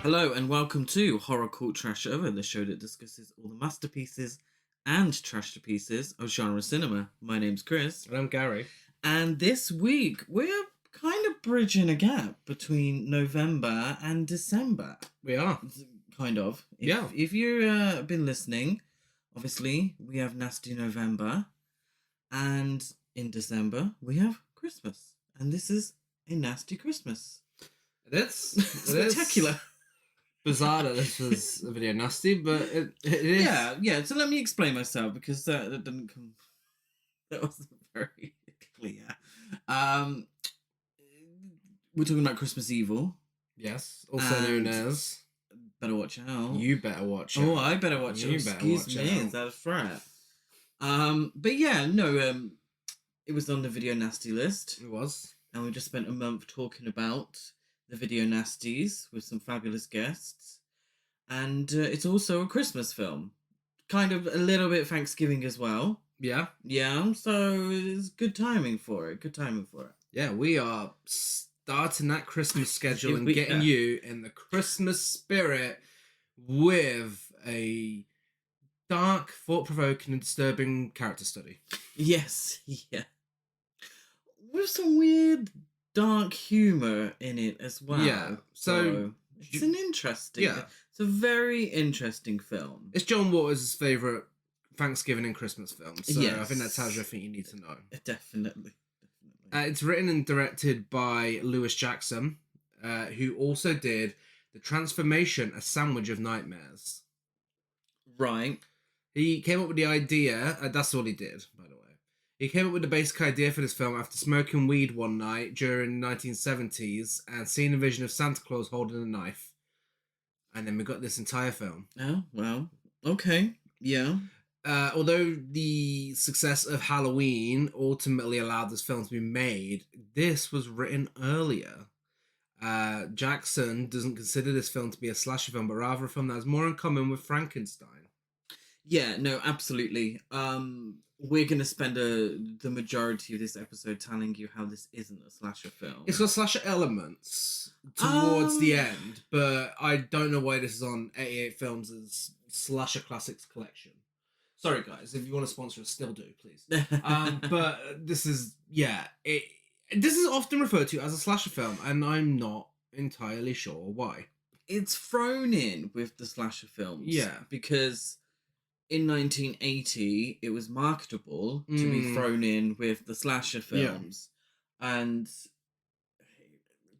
Hello and welcome to Horror Cult Trash Over, the show that discusses all the masterpieces and trash pieces of genre cinema. My name's Chris. And I'm Gary. And this week we're kind of bridging a gap between November and December. We are. Kind of. Yeah. If you've been listening, obviously we have Nasty November. And in December we have Christmas. And this is a nasty Christmas. It is. Spectacular. Bizarre that this was a video nasty, but it is. Yeah. So let me explain myself because that didn't come. That wasn't very clear. We're talking about Christmas Evil. Yes. Also known as. Better watch out. You better watch out. Oh, I better watch out. Excuse me. That's right. But yeah, no. It was on the video nasty list. It was, and we just spent a month talking about the video nasties with some fabulous guests, and it's also a Christmas film, kind of a little bit Thanksgiving as well. Yeah, so it's good timing for it. Yeah, we are starting that Christmas schedule and getting you in the Christmas spirit with a dark, thought-provoking and disturbing character study. Yes, yeah, with some weird dark humor in it as well. Yeah, so it's an interesting. Yeah, it's a very interesting film. It's John Waters' favourite Thanksgiving and Christmas film, so yes. I think that tells you everything you need to know. Definitely. It's written and directed by Lewis Jackson, who also did The Transformation: A Sandwich of Nightmares. Right. He came up with the idea. That's all he did, by the way. He came up with the basic idea for this film after smoking weed one night during the 1970s and seeing a vision of Santa Claus holding a knife. And then we got this entire film. Oh, well, okay, yeah. Although the success of Halloween ultimately allowed this film to be made, this was written earlier. Jackson doesn't consider this film to be a slasher film, but rather a film that has more in common with Frankenstein. Yeah, no, absolutely. We're going to spend the majority of this episode telling you how this isn't a slasher film. It's got slasher elements towards the end, but I don't know why this is on 88 Films' Slasher Classics collection. Sorry, guys, if you want to sponsor us, still do, please. But this is, this is often referred to as a slasher film, and I'm not entirely sure why. It's thrown in with the slasher films. Yeah. Because in 1980, it was marketable to be thrown in with the slasher films. Yeah. And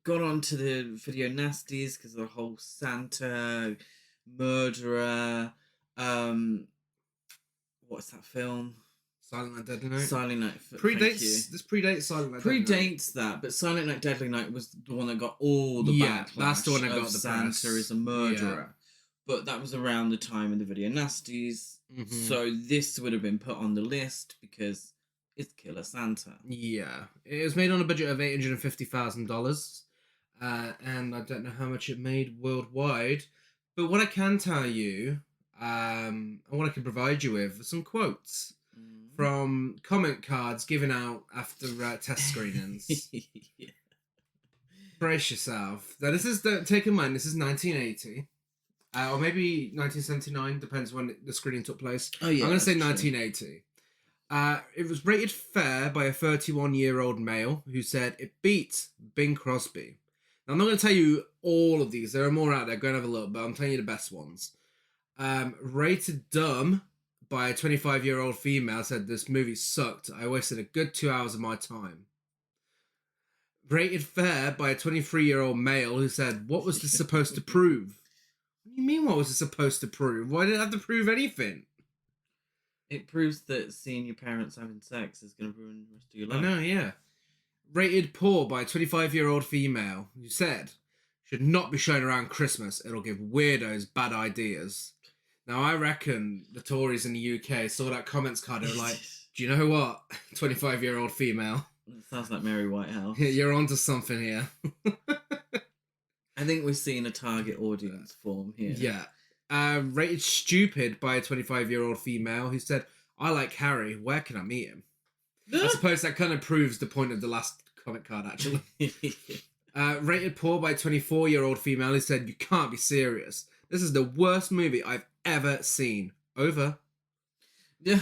got onto the video nasties because of the whole Santa, murderer, what's that film? Silent Night, Deadly Night? Silent Night. This predates Silent Night, Deadly Night. Predates that, but Silent Night, Deadly Night was the one that got all the backlash. That's the one that got the Santa press. is a murderer. Yeah. But that was around the time of the video nasties, so this would have been put on the list because it's Killer Santa. Yeah. It was made on a budget of $850,000, and I don't know how much it made worldwide, but what I can tell you, and what I can provide you with, are some quotes from comment cards given out after test screenings. Yeah. Brace yourself. Now, take in mind, this is 1980. Or maybe 1979, depends when the screening took place. Oh, yeah, I'm going to say 1980. It was rated fair by a 31-year-old male who said, "It beats Bing Crosby." Now, I'm not going to tell you all of these. There are more out there. Go and have a look, but I'm telling you the best ones. Rated dumb by a 25-year-old female said, "This movie sucked. I wasted a good 2 hours of my time." Rated fair by a 23-year-old male who said, "What was this supposed to prove?" What do you mean, what was it supposed to prove? Why did it have to prove anything? It proves that seeing your parents having sex is going to ruin the rest of your life. I know, yeah. Rated poor by a 25-year-old female who said, "Should not be shown around Christmas. It'll give weirdos bad ideas." Now, I reckon the Tories in the UK saw that comments card and were like, "Do you know what? 25-year-old female." It sounds like Mary Whitehouse. You're onto something here. I think we're seeing a target audience form here. Yeah. Rated stupid by a 25-year-old female who said, "I like Harry. Where can I meet him?" I suppose that kind of proves the point of the last comment card, actually. Rated poor by a 24-year-old female who said, "You can't be serious. This is the worst movie I've ever seen." Over. Yeah.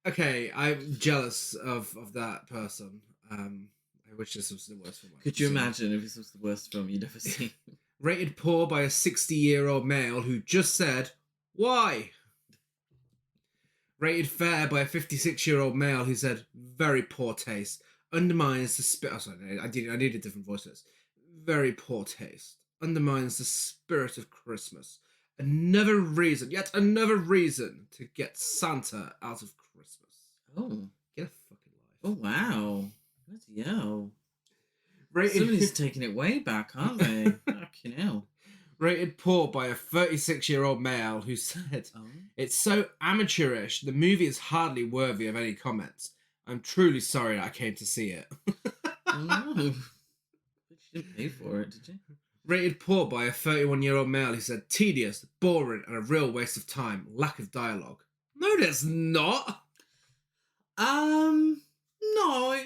Okay, I'm jealous of that person. I wish this was the worst film. Could you imagine if this was the worst film you'd ever seen? Rated poor by a 60-year-old male who just said, "Why?" Rated fair by a 56-year-old male who said, "Very poor taste. Undermines the spirit." Oh, sorry, I needed different voices. "Very poor taste. Undermines the spirit of Christmas. Yet another reason to get Santa out of Christmas." Oh. Get a fucking life. Oh, wow. Bloody hell. Rated... Somebody's taking it way back, aren't they? Fucking hell. Rated poor by a 36-year-old male who said, "It's so amateurish, the movie is hardly worthy of any comments. I'm truly sorry that I came to see it." Oh, no. You didn't pay for it, did you? Rated poor by a 31-year-old male who said, "Tedious, boring, and a real waste of time. Lack of dialogue." No, there's not. No,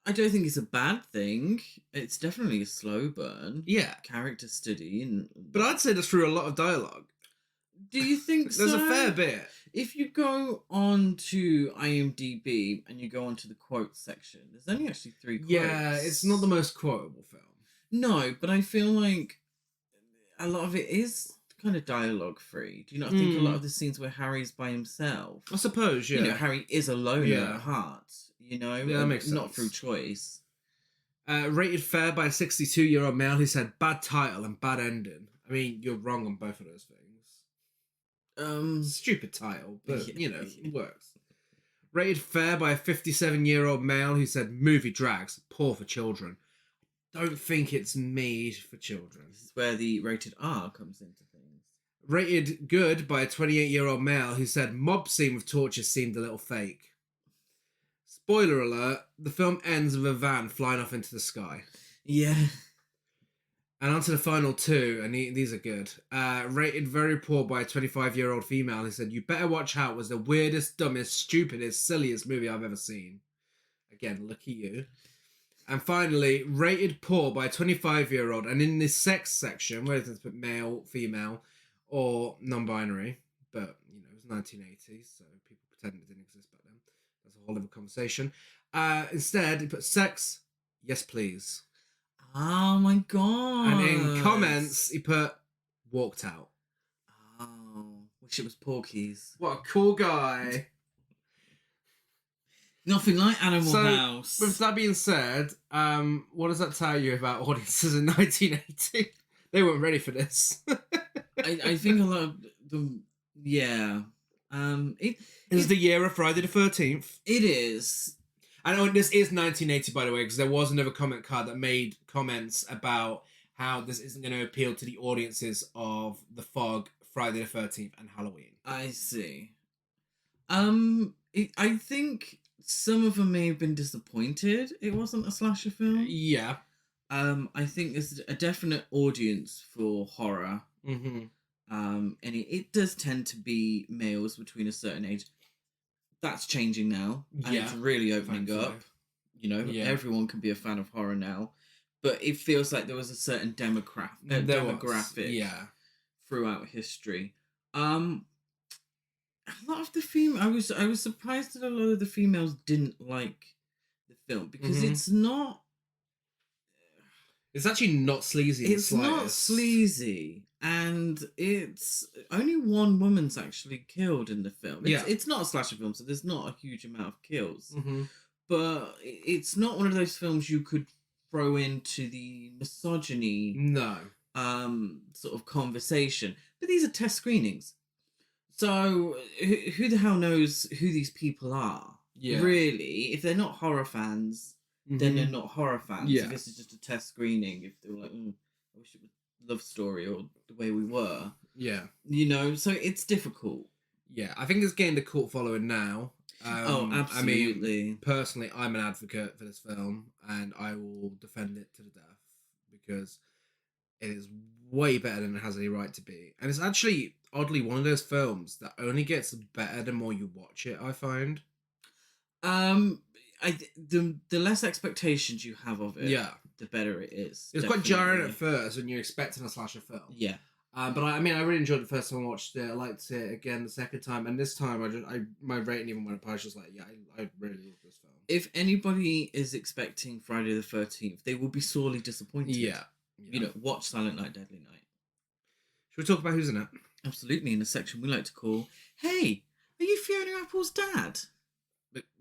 I don't think it's a bad thing. It's definitely a slow burn. Yeah. Character study. But I'd say there's through a lot of dialogue. Do you think There's a fair bit. If you go on to IMDb and you go onto the quotes section, there's only actually 3 quotes. Yeah, it's not the most quotable film. No, but I feel like a lot of it is kind of dialogue free. Do you not think a lot of the scenes where Harry's by himself? I suppose, yeah. You know, Harry is a loner at heart. You know, yeah, that makes sense. Not through choice. Rated fair by a 62-year-old male who said, "Bad title and bad ending." I mean, you're wrong on both of those things. Stupid title, but it works. Rated fair by a 57-year-old male who said, "Movie drags, poor for children." Don't think it's made for children. This is where the rated R comes into things. Rated good by a 28-year-old male who said, "Mob scene with torture seemed a little fake." Spoiler alert, the film ends with a van flying off into the sky. Yeah. And on to the final 2, and these are good. Rated very poor by a 25-year-old female who said, "You better watch out, was the weirdest, dumbest, stupidest, silliest movie I've ever seen." Again, look at you. And finally, rated poor by a 25-year-old, and in this sex section, whether it's male, female, or non-binary, but, it was 1980s, so people pretended it didn't exist back then. That's a whole other conversation. Instead, he put sex, yes please. Oh my god. And in comments, he put walked out. Oh, wish it was Porky's. What a cool guy. Nothing like Animal House. With that being said, what does that tell you about audiences in 1980? They weren't ready for this. I think a lot of them, yeah. It is the year of Friday the 13th. It is. I know this is 1980, by the way, because there was another comment card that made comments about how this isn't going to appeal to the audiences of The Fog, Friday the 13th, and Halloween. I see. I think some of them may have been disappointed it wasn't a slasher film. Yeah. I think there's a definite audience for horror. Mm-hmm. And it does tend to be males between a certain age. That's changing now. And it's really opening up. Everyone can be a fan of horror now. But it feels like there was a certain demographic throughout history. A lot of the females, I was surprised that a lot of the females didn't like the film because it's not. It's actually not sleazy. It's not sleazy, and it's only one woman's actually killed in the film. It's not a slasher film, so there's not a huge amount of kills. But it's not one of those films you could throw into the misogyny sort of conversation. But these are test screenings. So who the hell knows who these people are? Yeah. Really, if they're not horror fans, then they're not horror fans. Yeah. If this is just a test screening, if they were like, I wish it was Love Story or The Way We Were. Yeah. So it's difficult. Yeah, I think it's gained a cult following now. Absolutely. I mean, personally, I'm an advocate for this film, and I will defend it to the death because it is way better than it has any right to be. And it's actually, oddly, one of those films that only gets better the more you watch it, I find. the less expectations you have of it, the better it is. It was quite jarring at first when you're expecting a slasher film. Yeah. But I really enjoyed it the first time I watched it. I liked it again the second time, and this time my rating even went up. I was just like, yeah, I really love this film. If anybody is expecting Friday the 13th, they will be sorely disappointed. Yeah. You know, watch Silent Night, Deadly Night. Should we talk about who's in it? Absolutely, in a section we like to call, "Hey, are you Fiona Apple's dad?"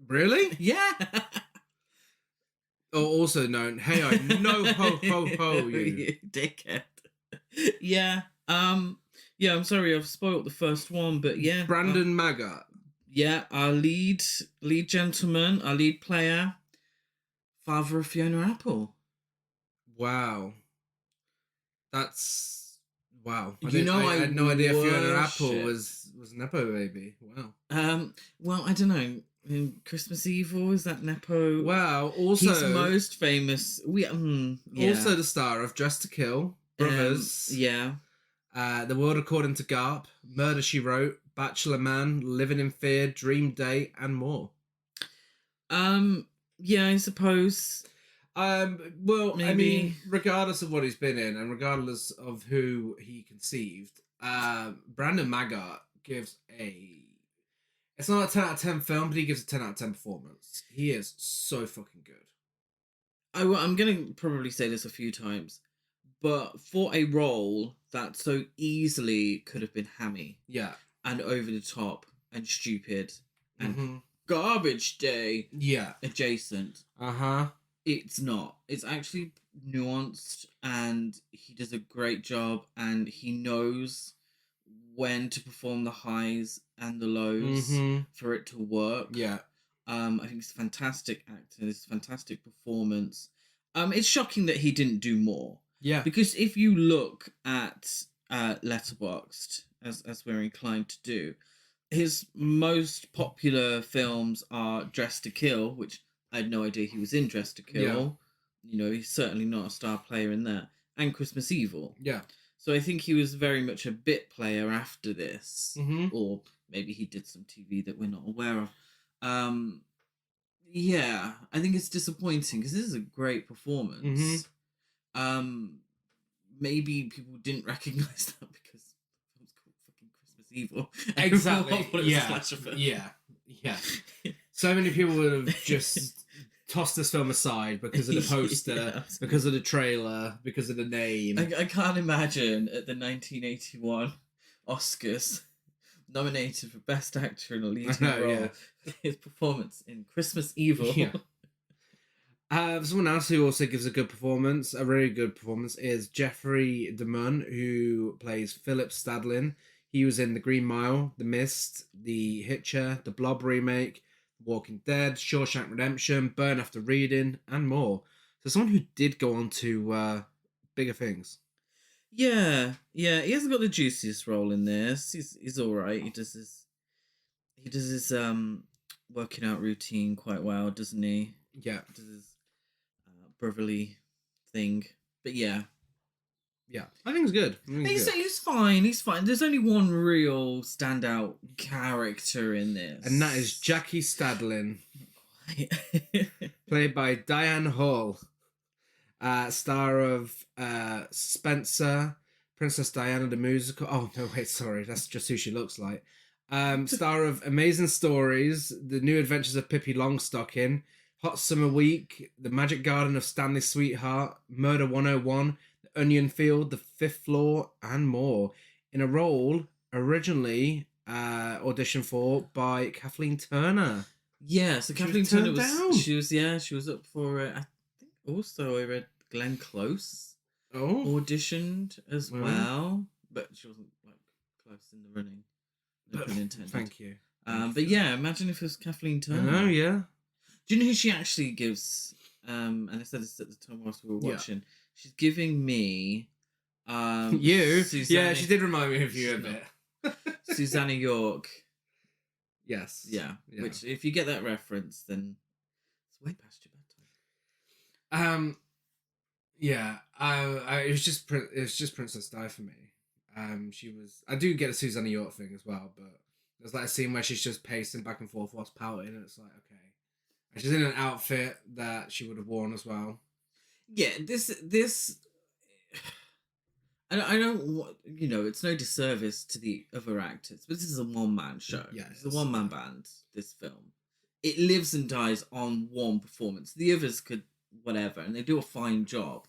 Really? Yeah. Or also known, "Hey, I know ho ho ho you dickhead." Yeah. Yeah. I'm sorry, I've spoiled the first one, but yeah. Brandon Maggart. Yeah, our lead gentleman, our lead player, father of Fiona Apple. Wow. That's wow. I had no idea Fiona Apple was Nepo baby. Wow. Well, I don't know. In Christmas Evil, is that Nepo? Wow. Also, he's most famous. Also the star of Dressed to Kill, Brothers. Yeah. The World According to Garp, Murder She Wrote, Bachelor Man, Living in Fear, Dream Date, and more. Yeah, I suppose. Well, maybe. I mean, regardless of what he's been in, and regardless of who he conceived, Brandon Maggart gives it's not a 10 out of 10 film, but he gives a 10 out of 10 performance. He is so fucking good. I'm going to probably say this a few times, but for a role that so easily could have been hammy, and over the top, and stupid, and garbage day, adjacent, it's not. It's actually nuanced, and he does a great job, and he knows when to perform the highs and the lows for it to work. I think it's fantastic acting. It's a fantastic performance. It's shocking that he didn't do more. Yeah. Because if you look at Letterboxd, as we're inclined to do, his most popular films are Dressed to Kill, which I had no idea he was in Dressed to Kill. Yeah. You know, he's certainly not a star player in that. And Christmas Evil. Yeah. So I think he was very much a bit player after this. Or maybe he did some TV that we're not aware of. Yeah, I think it's disappointing because this is a great performance. Maybe people didn't recognise that because it was called fucking Christmas Evil. Exactly. Yeah. So many people would have just tossed this film aside because of the poster, because of the trailer, because of the name. I can't imagine at the 1981 Oscars nominated for Best Actor in a Leading Role his performance in Christmas Evil. Someone else who also gives a good performance, a really good performance, is Jeffrey DeMunn, who plays Philip Stadlin. He was in The Green Mile, The Mist, The Hitcher, The Blob remake, Walking Dead, Shawshank Redemption, Burn After Reading, and more. So someone who did go on to bigger things. Yeah, he hasn't got the juiciest role in this. He's all right. He does his working out routine quite well, doesn't he? Yeah, he does his brotherly thing. But yeah, I think it's good. He's fine. He's fine. There's only one real standout character in this, and that is Jackie Stadlin, played by Diane Hall. Star of Spencer, Princess Diana the Musical. Oh, no, wait, sorry. That's just who she looks like. Star of Amazing Stories, The New Adventures of Pippi Longstocking, Hot Summer Week, The Magic Garden of Stanley Sweetheart, Murder 101, The Onion Field, The Fifth Floor, and more. In a role originally auditioned for by Kathleen Turner. Yeah, so Kathleen Turner she was up for I think also I read Glenn Close auditioned as well, but she wasn't like close in the running. No pun intended. Thank you. But yeah, imagine if it was Kathleen Turner. I know, yeah. Do you know who she actually gives? And I said this at the time whilst we were watching. She's giving me you. Susanna, she did remind me of you a bit. Susanna York. Yes. Yeah. Which, if you get that reference, then it's way past your bedtime. Yeah. It was just Princess Di for me. She was. I do get a Susanna York thing as well, but there's like a scene where she's just pacing back and forth whilst pouting, and it's like, okay, She's in an outfit that she would have worn as well. Yeah, this. I don't, it's no disservice to the other actors, but this is a one-man show. Yeah, it's a one-man band, this film. It lives and dies on one performance. The others could, whatever, and they do a fine job.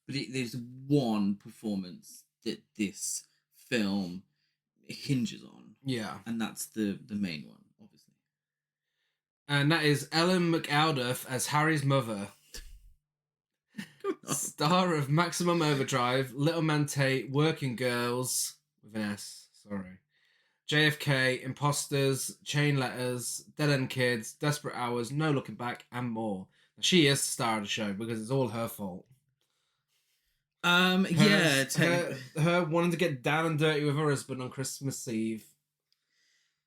But there's one performance that this film hinges on. Yeah. And that's the main one, obviously. And that is Ellen McAuliffe as Harry's mother. Star of Maximum Overdrive, Little Man Tate, Working Girls, with an S, sorry. JFK, Imposters, Chain Letters, Dead End Kids, Desperate Hours, No Looking Back, and more. She is the star of the show because it's all her fault. Her wanting to get down and dirty with her husband on Christmas Eve.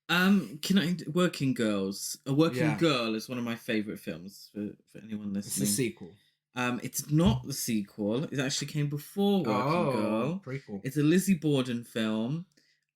Working Girls. A Working Girl is one of my favourite films for anyone listening. It's the sequel. It's not the sequel. It actually came before Working Girl. Prequel. It's a Lizzie Borden film,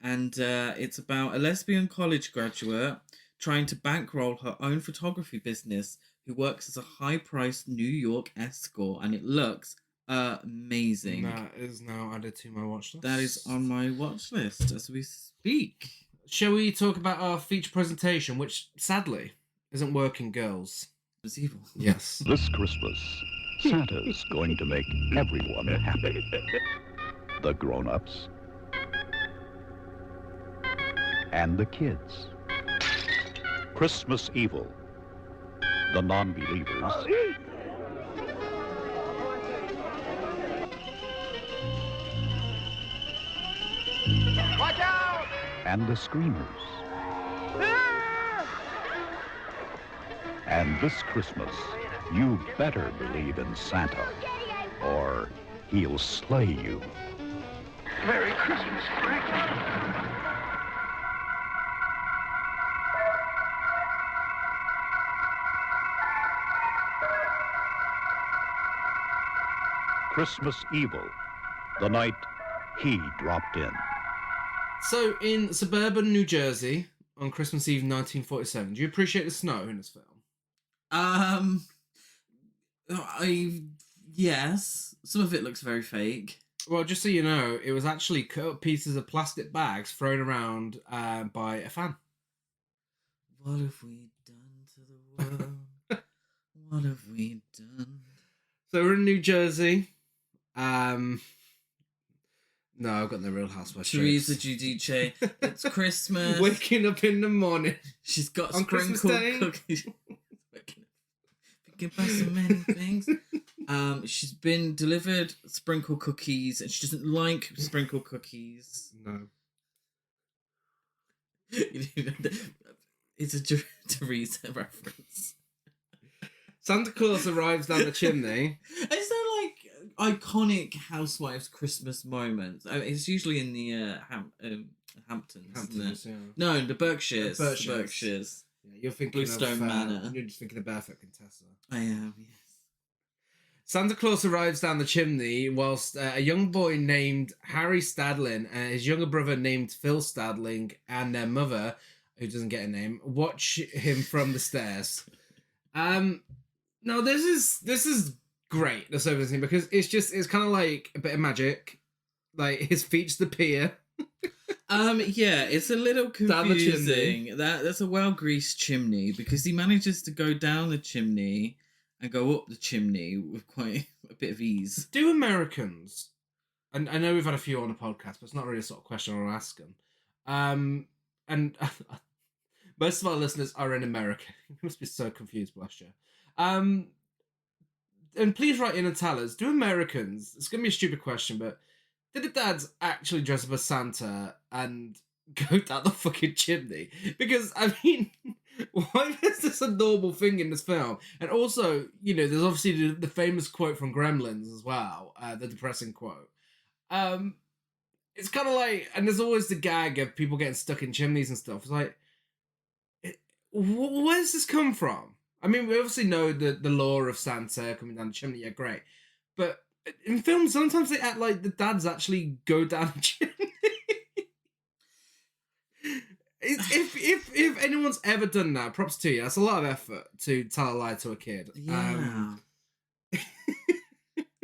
and it's about a lesbian college graduate trying to bankroll her own photography business who works as a high-priced New York escort, and it looks amazing. That is now added to my watch list. That is on my watch list as we speak. Shall we talk about our feature presentation, which sadly isn't Working Girls? It's evil. Yes. This Christmas, Santa's going to make everyone happy. The grown-ups and the kids. Christmas evil. The non-believers. Watch out! And the screamers. And this Christmas, you better believe in Santa, or he'll slay you. Merry Christmas, Frank. Christmas Evil, the night he dropped in. So, in suburban New Jersey, on Christmas Eve 1947, do you appreciate the snow in this film? Yes. Some of it looks very fake. Well, just so you know, it was actually cut up pieces of plastic bags thrown around by a fan. What have we done to the world? What have we done? So we're in New Jersey. No, I've got no Real Housewives. Teresa Giudice. It's Christmas. Waking up in the morning. She's got on sprinkled cookies. Thinking about so many things. She's been delivered sprinkle cookies, and she doesn't like sprinkle cookies. No. It's a Teresa reference. Santa Claus arrives down the chimney. Is there like iconic housewives Christmas moments? It's usually in the Hamptons, isn't it? Yeah. No, the Berkshires. Berkshires. Yeah, you're thinking Bluestone Manor. You're just thinking of Barefoot Contessa. I am, yes. Santa Claus arrives down the chimney whilst a young boy named Harry Stadling and his younger brother named Phil Stadling and their mother, who doesn't get a name, watch him from the stairs. No, this is great, this opening scene, because it's kind of like a bit of magic. Like, his feet appear. Yeah, it's a little confusing. That's a well-greased chimney, because he manages to go down the chimney and go up the chimney with quite a bit of ease. Do Americans, and I know we've had a few on the podcast, but it's not really a sort of question I'll ask them. And most of our listeners are in America. You must be so confused, bless you. And please write in and tell us, do Americans, it's going to be a stupid question, but did the dads actually dress up as Santa and go down the fucking chimney? Because, I mean, why is this a normal thing in this film? And also, you know, there's obviously the famous quote from Gremlins as well, the depressing quote. It's kind of like, and there's always the gag of people getting stuck in chimneys and stuff. It's like, where does this come from? I mean, we obviously know the lore of Santa coming down the chimney, yeah, great. But in films, sometimes they act like the dads actually go down the chimney. It's if anyone's ever done that, props to you. That's a lot of effort to tell a lie to a kid. Yeah.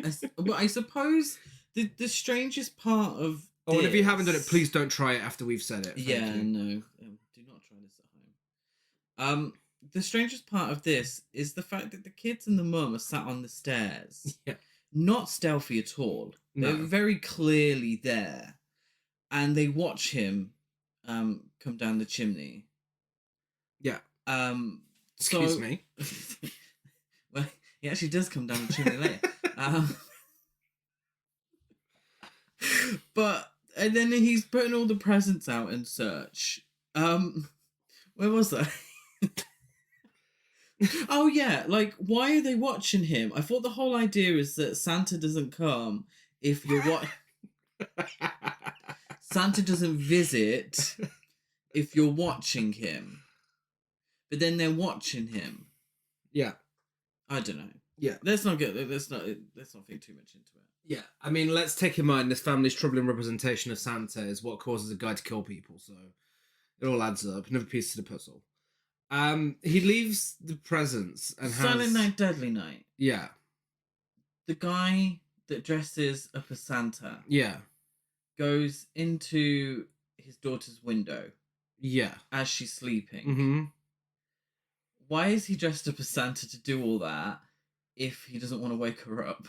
I suppose the strangest part of and if you haven't done it, this- please don't try it after we've said it. Thank you. No. Do not try this at home. The strangest part of this is the fact that the kids and the mum are sat on the stairs. Yeah. Not stealthy at all. No. They're very clearly there. And they watch him come down the chimney. Yeah. So, Excuse me. Well, he actually does come down the chimney later. And then he's putting all the presents out in search. Where was that? Oh yeah, like why are they watching him? I thought the whole idea is that Santa doesn't come if you're Santa doesn't visit if you're watching him. But then they're watching him. Yeah. I don't know. Yeah. Let's not think too much into it. Yeah. I mean, let's take in mind this family's troubling representation of Santa is what causes a guy to kill people, so it all adds up. Another piece to the puzzle. He leaves the presents and Silent Night, Deadly Night. Yeah. The guy that dresses up as Santa. Yeah. Goes into his daughter's window. Yeah. As she's sleeping. Mm-hmm. Why is he dressed up as Santa to do all that if he doesn't want to wake her up?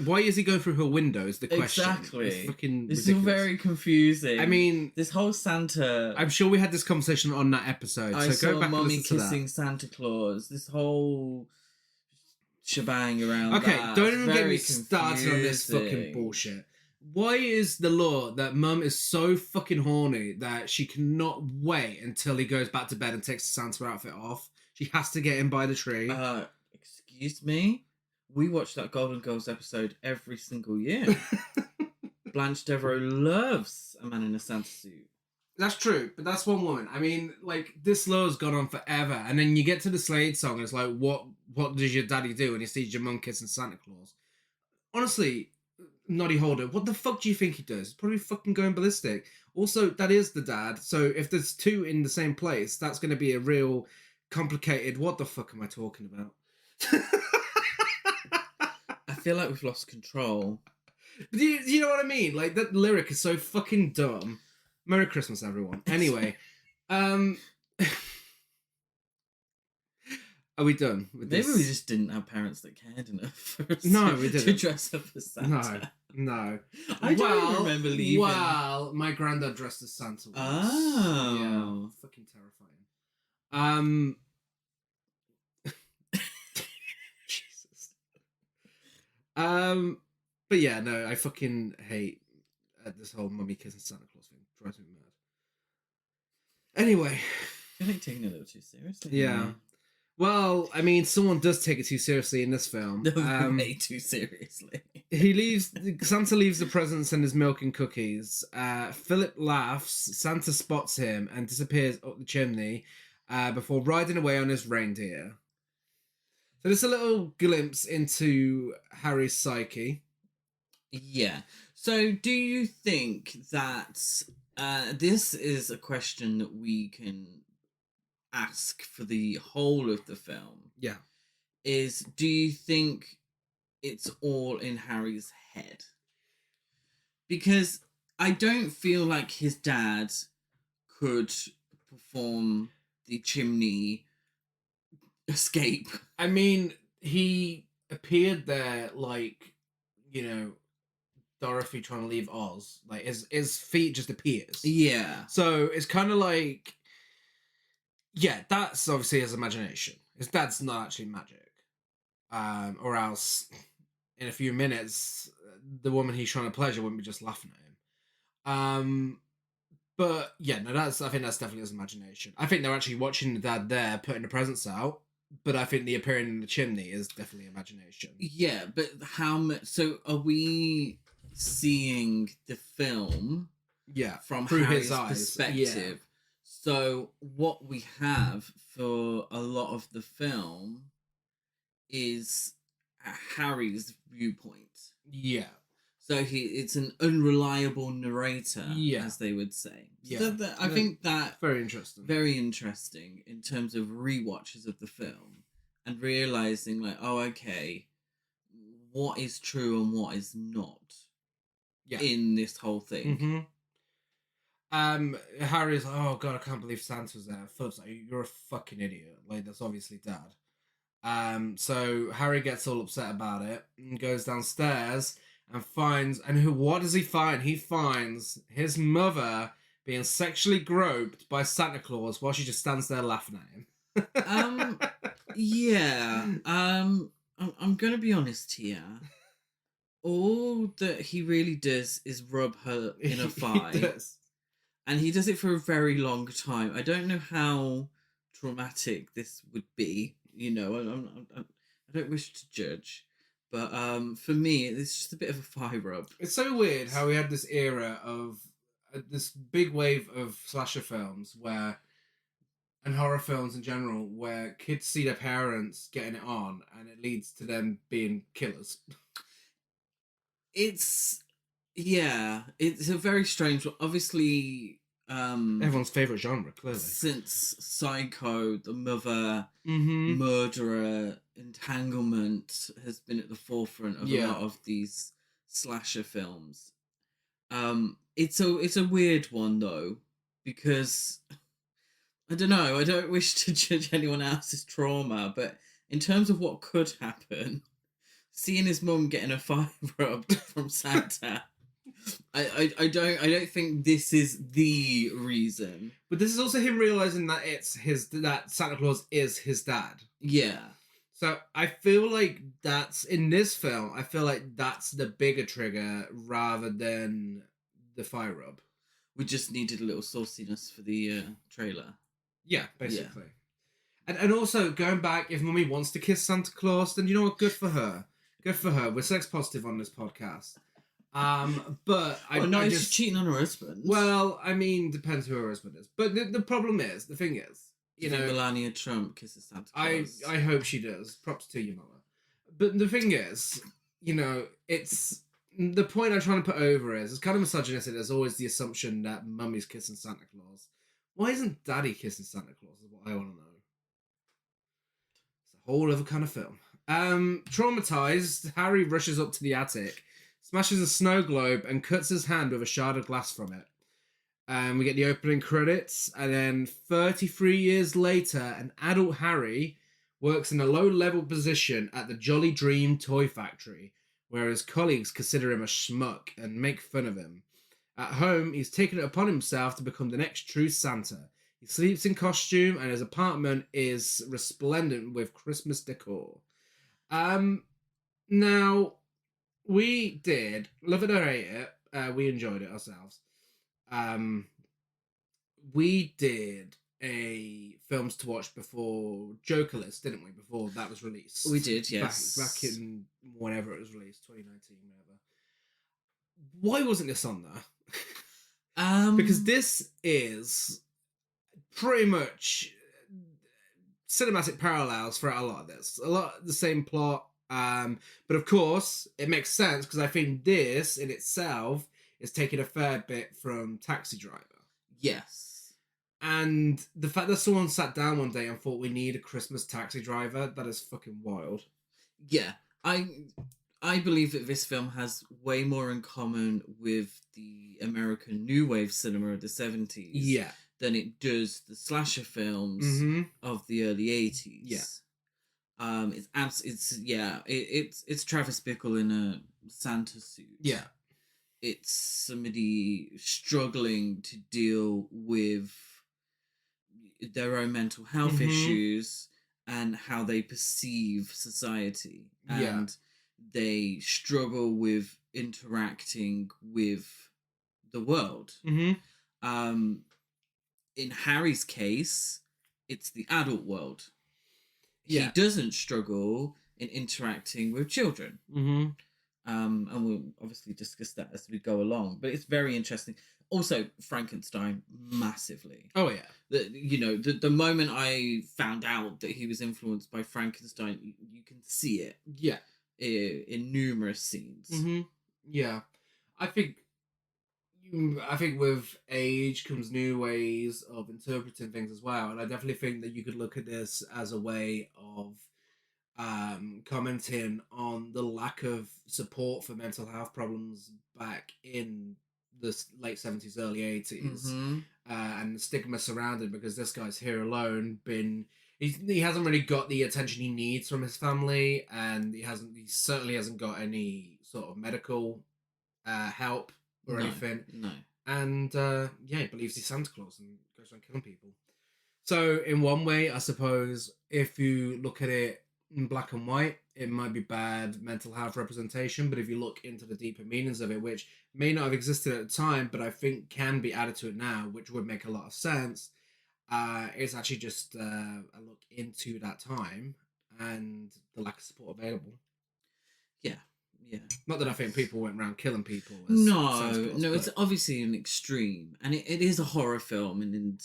Why is he going through her window is the question. Exactly. It's fucking this ridiculous. is very confusing. I mean... This whole Santa... I'm sure we had this conversation on that episode, I so go saw back and Mummy listen to kissing that. Santa Claus. This whole shebang around Okay, that. don't even get Very me started on this fucking confusing. bullshit. Why is the law that Mum is so fucking horny that she cannot wait until he goes back to bed and takes the Santa outfit off? She has to get him by the tree. Excuse me? We watch that Golden Girls episode every single year. Blanche Devereaux loves a man in a Santa suit. That's true, but that's one woman. I mean, like, this law's gone on forever, and then you get to the Slade song, and it's like, what does your daddy do when he sees your mum kissing Santa Claus? Honestly, Noddy Holder, what the fuck do you think he does? He's probably fucking going ballistic. Also, that is the dad, so if there's two in the same place, that's going to be a real complicated, what the fuck am I talking about? I feel like we've lost control. Do you know what I mean? Like, that lyric is so fucking dumb. Merry Christmas, everyone. Anyway, are we done with this? Maybe we just didn't have parents that cared enough for us No, we didn't. to dress up as Santa. No. I don't even remember leaving. Well, my granddad dressed as Santa once. Oh. Yeah, fucking terrifying. Jesus. But yeah, no, I fucking hate this whole mummy kissing Santa Claus thing. Drives me mad. Anyway. I feel like taking it a little too seriously. Yeah. Well, I mean, someone does take it too seriously in this film. Way too seriously. Santa leaves the presents and his milk and cookies. Philip laughs. Santa spots him and disappears up the chimney before riding away on his reindeer. So there's a little glimpse into Harry's psyche. Yeah. So do you think that this is a question that we can ask for the whole of the film? Yeah. Do you think it's all in Harry's head? Because I don't feel like his dad could perform the chimney escape. I mean, he appeared there like, you know, Dorothy trying to leave Oz. Like, his feet just appears. Yeah. So it's kind of like, yeah, that's obviously his imagination. His dad's not actually magic. Or else, in a few minutes, the woman he's trying to pleasure wouldn't be just laughing at him. But yeah, no, I think that's definitely his imagination. I think they're actually watching the dad there putting the presents out. But I think the appearing in the chimney is definitely imagination. Yeah, but how much? So are we seeing the film? Yeah, from through Harry's his eyes. perspective. So what we have for a lot of the film is Harry's viewpoint. Yeah. So it's an unreliable narrator, as they would say. So I think that very interesting. Very interesting in terms of rewatches of the film and realizing, like, oh, okay, what is true and what is not in this whole thing. Harry's like, oh god, I can't believe Santa's there. Philip's like, you're a fucking idiot. Like, that's obviously Dad. So Harry gets all upset about it and goes downstairs and finds, what does he find? He finds his mother being sexually groped by Santa Claus while she just stands there laughing at him. I'm gonna be honest here. All that he really does is rub her in a thigh. And he does it for a very long time. I don't know how traumatic this would be. You know, I don't wish to judge. But for me, it's just a bit of a thigh rub. It's so weird how we had this era of this big wave of slasher films and horror films in general, where kids see their parents getting it on and it leads to them being killers. It's a very strange one. Obviously, everyone's favourite genre, clearly. Since Psycho, the mother, murderer, entanglement has been at the forefront of a lot of these slasher films. It's a weird one though, because I don't know, I don't wish to judge anyone else's trauma, but in terms of what could happen, seeing his mum getting a thigh rubbed from Santa, I don't think this is the reason. But this is also him realizing that that Santa Claus is his dad. Yeah. So I feel like that's in this film. I feel like that's the bigger trigger rather than the thigh rub. We just needed a little sauciness for the trailer. Yeah, basically. Yeah. And also going back, if Mummy wants to kiss Santa Claus, then you know what? Good for her. Good for her. We're sex positive on this podcast. But I she's cheating on her husband. Well, I mean, depends who her husband is. But the problem is, the thing is, you know, Melania Trump kisses Santa Claus. I hope she does. Props to your mother. But the thing is, you know, it's the point I'm trying to put over is it's kind of misogynistic. There's always the assumption that Mummy's kissing Santa Claus. Why isn't Daddy kissing Santa Claus? Is what I want to know. It's a whole other kind of film. Traumatized, Harry rushes up to the attic, smashes a snow globe, and cuts his hand with a shard of glass from it. We get the opening credits, and then 33 years later, an adult Harry works in a low-level position at the Jolly Dream toy factory, where his colleagues consider him a schmuck and make fun of him. At home, he's taken it upon himself to become the next true Santa. He sleeps in costume, and his apartment is resplendent with Christmas decor. Now, we did love it or hate it. We enjoyed it ourselves. We did a films to watch before Joker list, didn't we? Before that was released. We did, yes. Back in whenever it was released, 2019, whatever. Why wasn't this on there? Because this is pretty much cinematic parallels throughout a lot of this. A lot of the same plot. But of course, it makes sense because I think this in itself is taking a fair bit from Taxi Driver. Yes. And the fact that someone sat down one day and thought we need a Christmas Taxi Driver, that is fucking wild. Yeah. I believe that this film has way more in common with the American New Wave cinema of the 70s than it does the slasher films of the early 80s. Yeah. It's Travis Bickle in a Santa suit. Yeah. It's somebody struggling to deal with their own mental health issues and how they perceive society. And they struggle with interacting with the world. In Harry's case, it's the adult world. He doesn't struggle in interacting with children. And we'll obviously discuss that as we go along. But it's very interesting. Also, Frankenstein, massively. Oh, yeah. The moment I found out that he was influenced by Frankenstein, you can see it. Yeah. In numerous scenes. Yeah. I think with age comes new ways of interpreting things as well, and I definitely think that you could look at this as a way of commenting on the lack of support for mental health problems back in the late 70s, early 80s, and the stigma surrounding, because this guy's here alone he hasn't really got the attention he needs from his family, and he certainly hasn't got any sort of medical help or anything. No. And he believes he's Santa Claus and goes around killing people. So in one way, I suppose, if you look at it in black and white, it might be bad mental health representation, but if you look into the deeper meanings of it, which may not have existed at the time, but I think can be added to it now, which would make a lot of sense, it's actually just a look into that time and the lack of support available. Yeah. Not that I think people went around killing people. No, it's obviously an extreme, and it is a horror film, and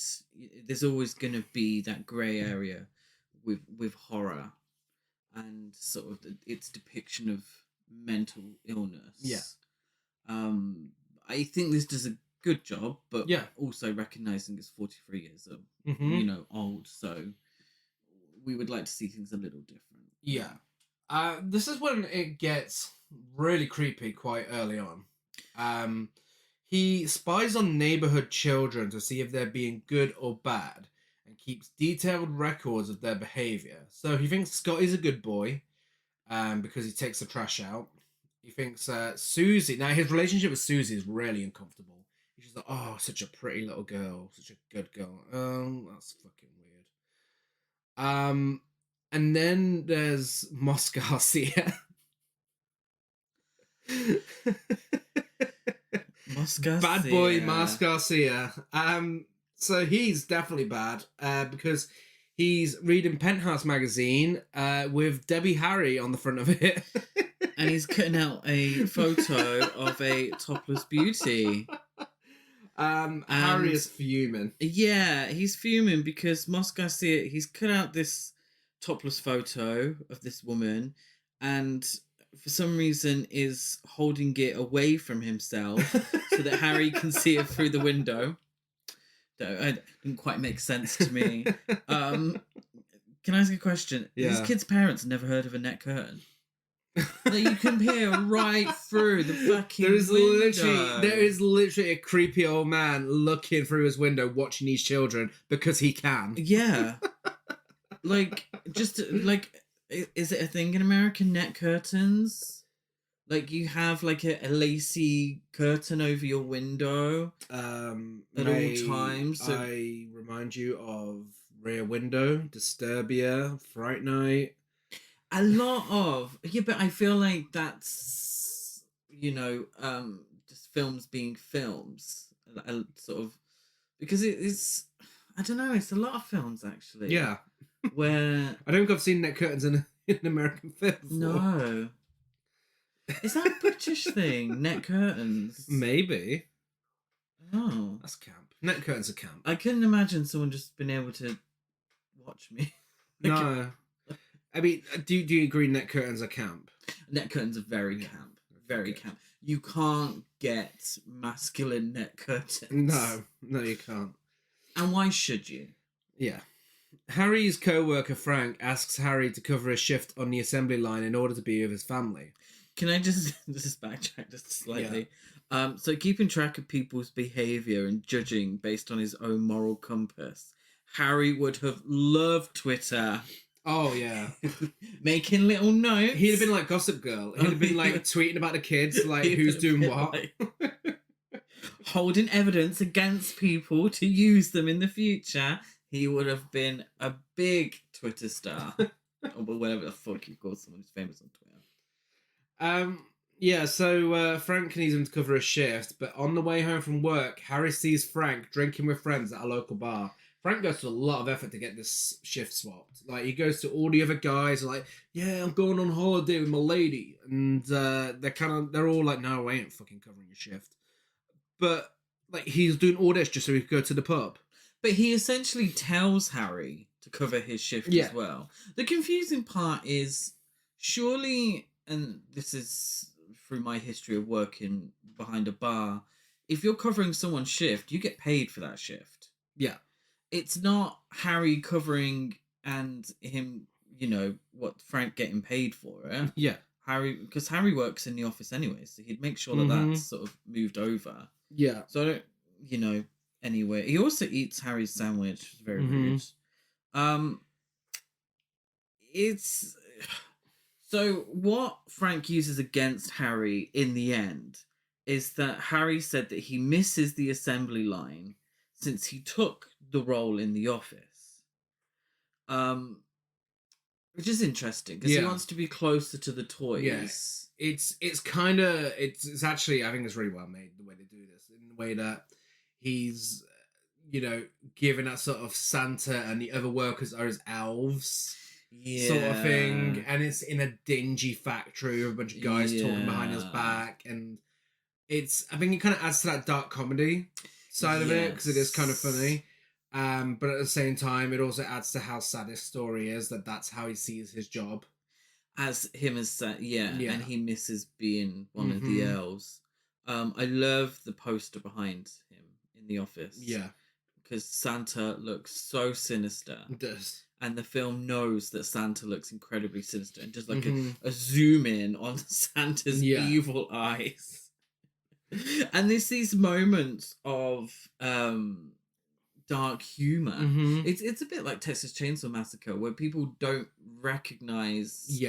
there's always going to be that grey area with horror and sort of its depiction of mental illness. Yeah. I think this does a good job, but also recognizing it's 43 years old, so we would like to see things a little different. Yeah. This is when it gets really creepy quite early on. He spies on neighborhood children to see if they're being good or bad, and keeps detailed records of their behavior. So he thinks Scotty's a good boy, because he takes the trash out. He thinks Susie. Now his relationship with Susie is really uncomfortable. He's just like, oh, such a pretty little girl, such a good girl. That's fucking weird. And then there's Mos Garcia. Bad boy Mos Garcia. So he's definitely bad because he's reading Penthouse magazine with Debbie Harry on the front of it. And he's cutting out a photo of a topless beauty. Harry is fuming. Yeah, he's fuming because Mos Garcia, he's cut out this topless photo of this woman, and for some reason is holding it away from himself so that Harry can see it through the window. It didn't quite make sense to me. Can I ask a question? Yeah. These kids' parents never heard of a net curtain. Like, you can peer right through the fucking window. There is literally a creepy old man looking through his window watching these children because he can. Yeah. Is it a thing in America, net curtains? Like, you have like a lacy curtain over your window at all times. So... I remind you of Rear Window, Disturbia, Fright Night. A lot of but I feel like that's just films being films, sort of, because it's I don't know, it's a lot of films actually. Yeah, where I don't think I've seen net curtains in an American film before. No, is that a British thing? Net curtains? Maybe. Oh, that's camp. Net curtains are camp. I couldn't imagine someone just being able to watch me. No. I mean, do you agree net curtains are camp? Net curtains are very camp. Very camp. You can't get masculine net curtains. No, you can't. And why should you? Yeah. Harry's co-worker Frank asks Harry to cover a shift on the assembly line in order to be with his family. Can I just backtrack just slightly? Yeah. So keeping track of people's behaviour and judging based on his own moral compass. Harry would have loved Twitter. Oh, yeah. Making little notes. He'd have been like Gossip Girl. He'd have been like tweeting about the kids, like who's doing what. Like, holding evidence against people to use them in the future. He would have been a big Twitter star. Or whatever the fuck you call someone who's famous on Twitter. Yeah, so Frank needs him to cover a shift, but on the way home from work, Harry sees Frank drinking with friends at a local bar. Frank goes to a lot of effort to get this shift swapped. Like, he goes to all the other guys, like, yeah, I'm going on holiday with my lady. And they're all like, no, I ain't fucking covering your shift. But, like, he's doing all this just so he could go to the pub. But he essentially tells Harry to cover his shift as well. The confusing part is, surely, and this is through my history of working behind a bar, if you're covering someone's shift, you get paid for that shift. Yeah. It's not Harry covering and him, Frank getting paid for it. Yeah. Because Harry works in the office anyway, so he'd make sure that that's sort of moved over. Yeah. So I don't, anyway. He also eats Harry's sandwich, which is very rude. It's... So what Frank uses against Harry in the end is that Harry said that he misses the assembly line since he took the role in the office. Which is interesting because he wants to be closer to the toys. Yeah. It's kind of it's actually, I think it's really well made the way they do this, in the way that he's given that sort of Santa and the other workers are his elves. Sort of thing, and it's in a dingy factory with a bunch of guys talking behind his back, and I think it kind of adds to that dark comedy side of it, because it is kind of funny, but at the same time it also adds to how sad his story is, that's how he sees his job as him as and he misses being one of the elves. I love the poster behind him in the office, because Santa looks so sinister. It does. And the film knows that Santa looks incredibly sinister, and just like a zoom in on Santa's evil eyes. And there's these moments of dark humor. It's a bit like Texas Chainsaw Massacre, where people don't recognize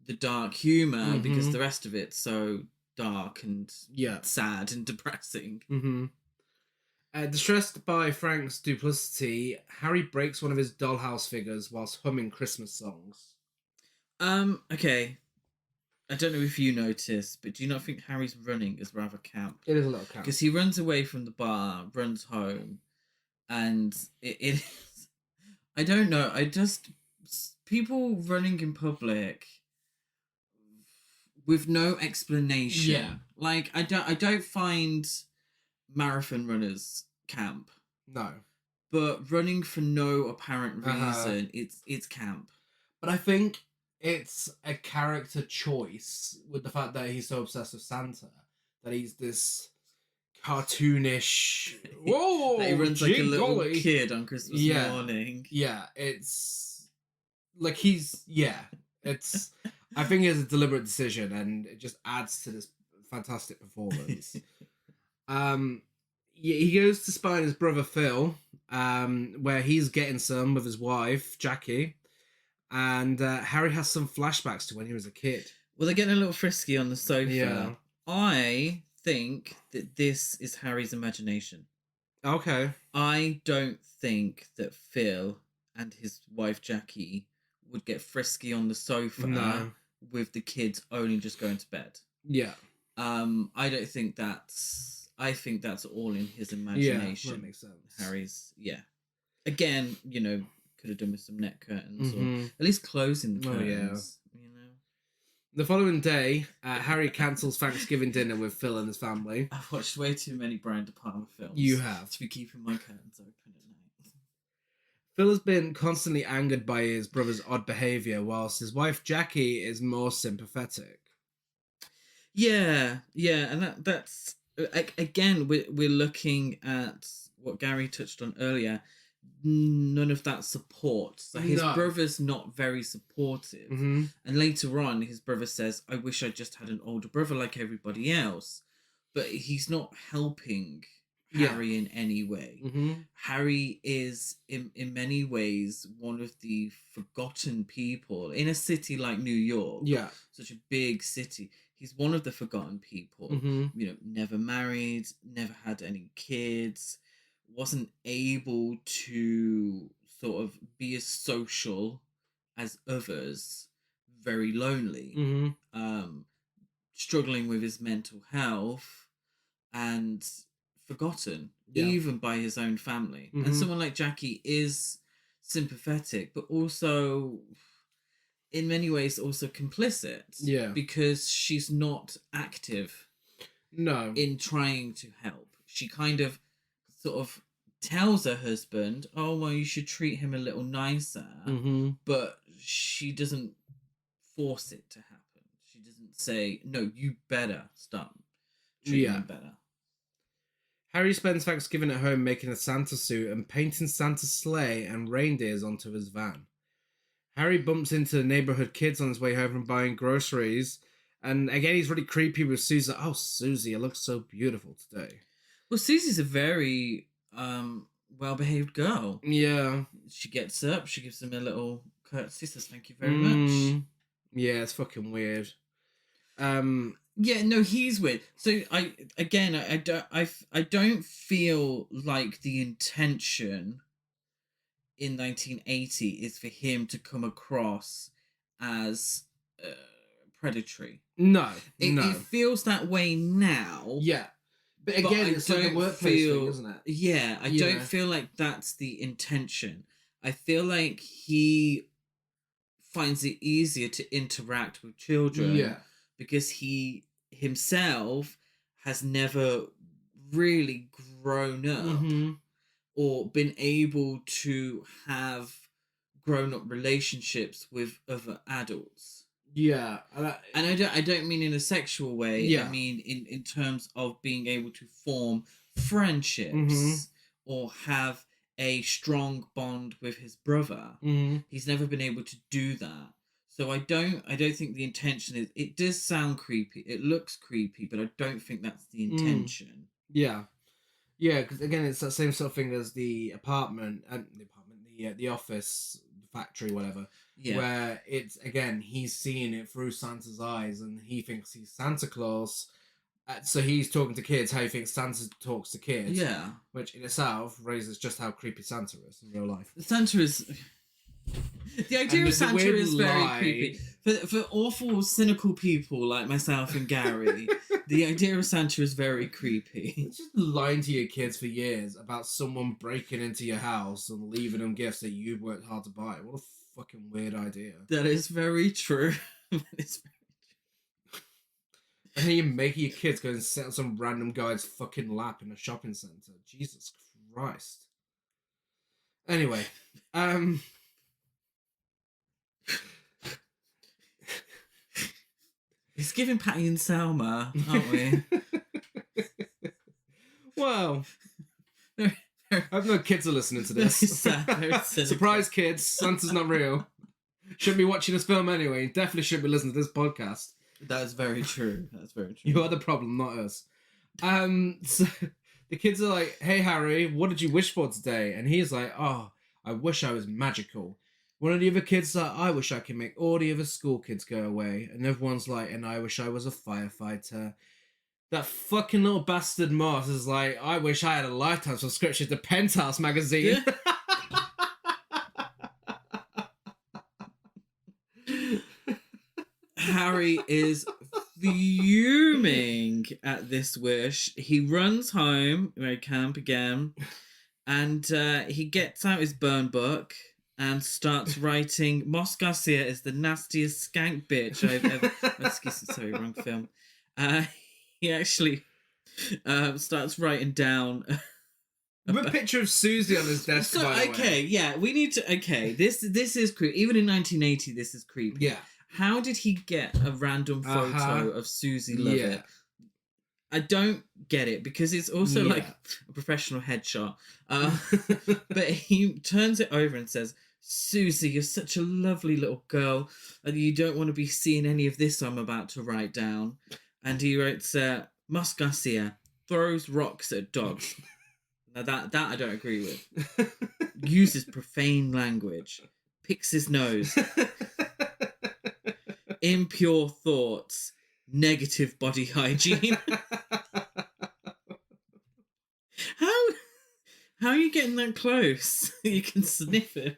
the dark humor because the rest of it's so dark and sad and depressing. Distressed by Frank's duplicity, Harry breaks one of his dollhouse figures whilst humming Christmas songs. Okay. I don't know if you noticed, but do you not think Harry's running is rather camp? It is a little camp. Because he runs away from the bar, runs home, and it is... I don't know, people running in public with no explanation. Yeah. Like, I don't find marathon runners camp. No. But running for no apparent reason, it's camp. But I think it's a character choice with the fact that he's so obsessed with Santa, that he's this cartoonish... Whoa! That he runs like a little kid on Christmas morning. Yeah, it's... Like, he's... Yeah. It's... I think it's a deliberate decision, and it just adds to this fantastic performance. He goes to spy on his brother Phil, where he's getting some with his wife Jackie, and Harry has some flashbacks to when he was a kid. Well, they're getting a little frisky on the sofa. Yeah. I think that this is Harry's imagination. Okay. I don't think that Phil and his wife Jackie would get frisky on the sofa with the kids only just going to bed. Yeah. I don't think that's... I think that's all in his imagination. Yeah, that makes sense. Harry's... Yeah. Again, could have done with some net curtains or at least closing the curtains. The following day, Harry cancels Thanksgiving dinner with Phil and his family. I've watched way too many Brian De Palma films. You have. To be keeping my curtains open at night. Phil has been constantly angered by his brother's odd behaviour, whilst his wife Jackie is more sympathetic. Yeah, and that's... Again, we're looking at what Gary touched on earlier. None of that support. So his brother's not very supportive. And later on, his brother says, I wish I just had an older brother like everybody else. But he's not helping Harry in any way. Harry is, in many ways, one of the forgotten people in a city like New York. Yeah. Such a big city. He's one of the forgotten people. Never married, never had any kids, wasn't able to sort of be as social as others, very lonely, struggling with his mental health, and forgotten, even by his own family. And someone like Jackie is sympathetic, but also... in many ways also complicit. Yeah. Because she's not active. No. In trying to help. She kind of sort of tells her husband, oh, well, you should treat him a little nicer. But she doesn't force it to happen. She doesn't say, no, you better start treating him better. Harry spends Thanksgiving at home making a Santa suit and painting Santa's sleigh and reindeers onto his van. Harry bumps into the neighborhood kids on his way home from buying groceries, and again he's really creepy with Susie. Oh, Susie, you look so beautiful today. Well, Susie's a very well-behaved girl. Yeah. She gets up, she gives him a little curtsy, says thank you very much. Yeah, it's fucking weird. Yeah, no, he's weird. So I don't feel like the intention in 1980 is for him to come across as predatory. No, it feels that way now. Yeah, but again, it's like a workplace thing, isn't it? Yeah, I don't feel like that's the intention. I feel like he finds it easier to interact with children because he himself has never really grown up or been able to have grown-up relationships with other adults. Yeah, and I don't mean in a sexual way. Yeah. I mean in terms of being able to form friendships or have a strong bond with his brother. He's never been able to do that. So I don't think the intention is. It does sound creepy. It looks creepy, but I don't think that's the intention. Yeah, because again, it's that same sort of thing as the office, factory, whatever. Yeah. Where it's again, he's seeing it through Santa's eyes, and he thinks he's Santa Claus. So he's talking to kids how he thinks Santa talks to kids. Yeah. Which in itself raises just how creepy Santa is in real life. Santa is. The idea of Santa is very creepy. For awful, cynical people like myself and Gary, the idea of Santa is very creepy. It's just lying to your kids for years about someone breaking into your house and leaving them gifts that you worked hard to buy. What a fucking weird idea. That is very true. And then you're making your kids go and sit on some random guy's fucking lap in a shopping centre. Jesus Christ. Anyway, It's giving Patty and Selma, aren't we? Well, I hope no kids are listening to this. Surprise, kids! Santa's not real. Shouldn't be watching this film anyway. You definitely shouldn't be listening to this podcast. That's very true. That's very true. You are the problem, not us. So the kids are like, "Hey, Harry, what did you wish for today?" And he's like, "Oh, I wish I was magical." One of the other kids is like, "I wish I could make all the other school kids go away." And everyone's like, "And I wish I was a firefighter." That fucking little bastard Moss is like, "I wish I had a lifetime subscription to Penthouse magazine." Harry is fuming at this wish. He runs home, where camp again, and he gets out his burn book and starts writing, "Moss Garcia is the nastiest skank bitch I've ever..." Excuse me, sorry, wrong film. He actually starts writing down... With a picture of Susie on his desk, so, by the way. Yeah, we need to... Okay, this is creepy. Even in 1980, this is creepy. Yeah. How did he get a random photo of Susie Lovett? Yeah. I don't get it, because it's also like a professional headshot. But he turns it over and says, "Susie, you're such a lovely little girl, and you don't want to be seeing any of this I'm about to write down." And he writes, "Moss Garcia throws rocks at dogs." Now that I don't agree with. Uses profane language. Picks his nose. Impure thoughts. Negative body hygiene. How are you getting that close? You can sniff it.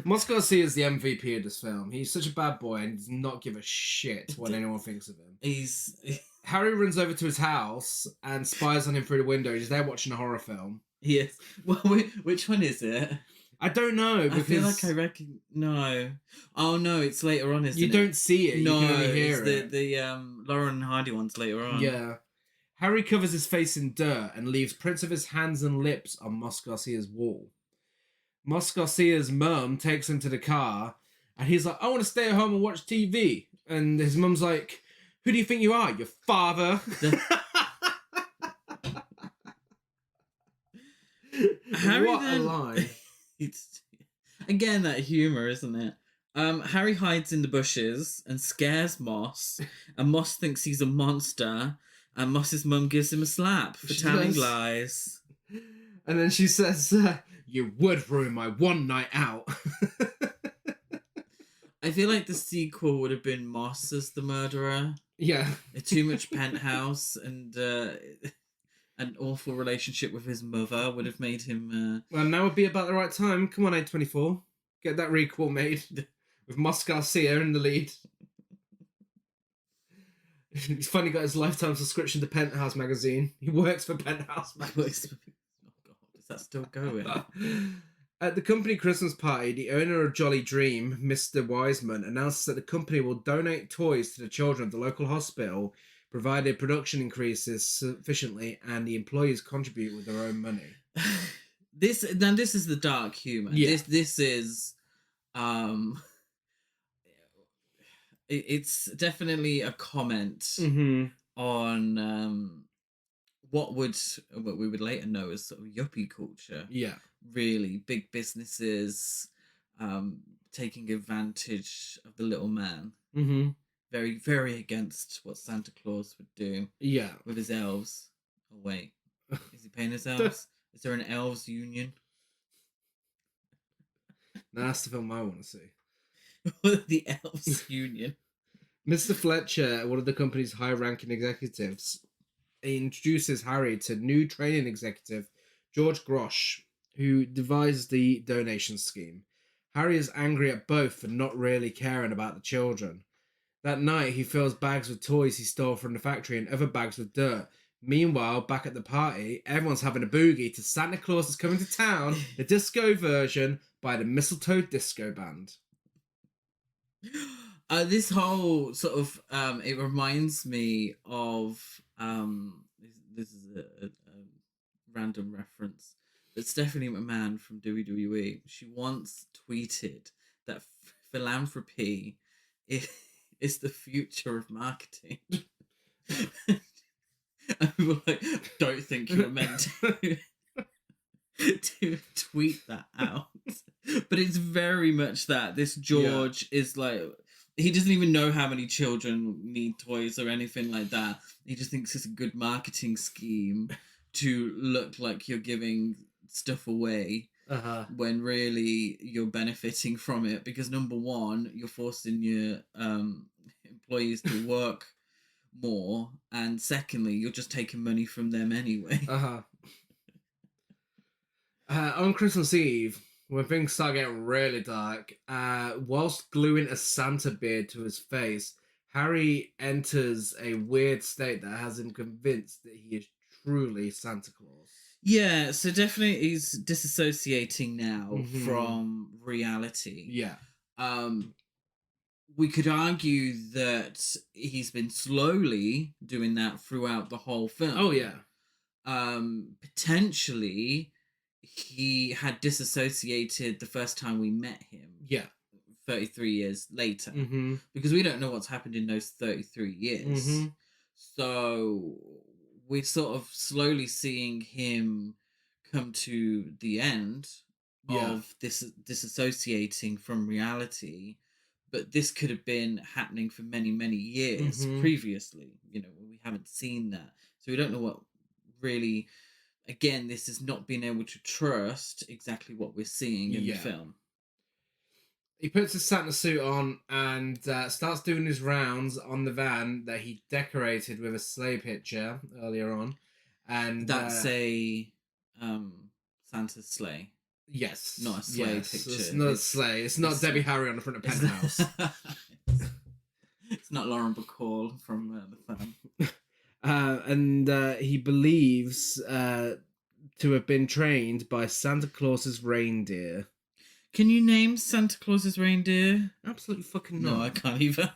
Moss Garcia is the MVP of this film. He's such a bad boy and does not give a shit what anyone thinks of him. Harry runs over to his house and spies on him through the window. He's there watching a horror film. Yes. Well, which one is it? I don't know. Because... I feel like I reckon... No. Oh, no, it's later on, isn't it? You don't see it. No, you can only hear it's the Lauren and Hardy one's later on. Yeah. Harry covers his face in dirt and leaves prints of his hands and lips on Moss Garcia's wall. Moss Garcia's mum takes him to the car and he's like, "I want to stay at home and watch TV." And his mum's like, Who do you think you are? Your father? Harry what then, a line. It's again that humor, isn't it? Harry hides in the bushes and scares Moss, and Moss thinks he's a monster, and Moss's mum gives him a slap for telling lies. And then she says, you would ruin my one night out. I feel like the sequel would have been Moss as the murderer. Yeah. Too much penthouse and an awful relationship with his mother would have made him... Well, now would be about the right time. Come on, A24. Get that requel made with Moss Garcia in the lead. He's finally got his lifetime subscription to Penthouse magazine. He works for Penthouse magazine. Oh God, is that still going? At the company Christmas party, the owner of Jolly Dream, Mr. Wiseman, announces that the company will donate toys to the children of the local hospital, provided production increases sufficiently and the employees contribute with their own money. This is the dark humor. Yeah. This is it's definitely a comment on what we would later know as sort of yuppie culture. Yeah. Really big businesses taking advantage of the little man. Mm-hmm. Very, very against what Santa Claus would do. Yeah. With his elves. Oh wait, is he paying his elves? Is there an elves union? Now that's the film I want to see. The elves union. Mr. Fletcher, one of the company's high-ranking executives, introduces Harry to new training executive George Grosh, who devised the donation scheme. Harry is angry at both for not really caring about the children. That night, he fills bags with toys he stole from the factory and other bags with dirt. Meanwhile, back at the party, everyone's having a boogie to Santa Claus is Coming to Town, the disco version by the Mistletoe Disco Band. This whole sort of it reminds me of this is a random reference, but Stephanie McMahon from WWE, she once tweeted that philanthropy is the future of marketing. And we were like, don't think you were meant to tweet that out. But it's very much that. This George is like, he doesn't even know how many children need toys or anything like that. He just thinks it's a good marketing scheme to look like you're giving stuff away when really you're benefiting from it. Because number one, you're forcing your employees to work more, and secondly, you're just taking money from them anyway. On Christmas Eve, when things start getting really dark, whilst gluing a Santa beard to his face, Harry enters a weird state that has him convinced that he is truly Santa Claus. Yeah, so definitely he's disassociating now from reality. Yeah. We could argue that he's been slowly doing that throughout the whole film. Oh, yeah. Potentially, he had disassociated the first time we met him. Yeah. 33 years later. Because we don't know what's happened in those 33 years. So we're sort of slowly seeing him come to the end of this disassociating from reality. But this could have been happening for many, many years previously. You know, we haven't seen that. So we don't know what really... Again, this is not being able to trust exactly what we're seeing in the film. He puts his Santa suit on and starts doing his rounds on the van that he decorated with a sleigh picture earlier on. And that's a Santa's sleigh. Yes. Not a sleigh picture. It's not a sleigh. It's not Debbie Harry on the front of Penthouse. It's not Lauren Bacall from the film. And he believes to have been trained by Santa Claus's reindeer. Can you name Santa Claus's reindeer? Absolutely fucking not. No, I can't either.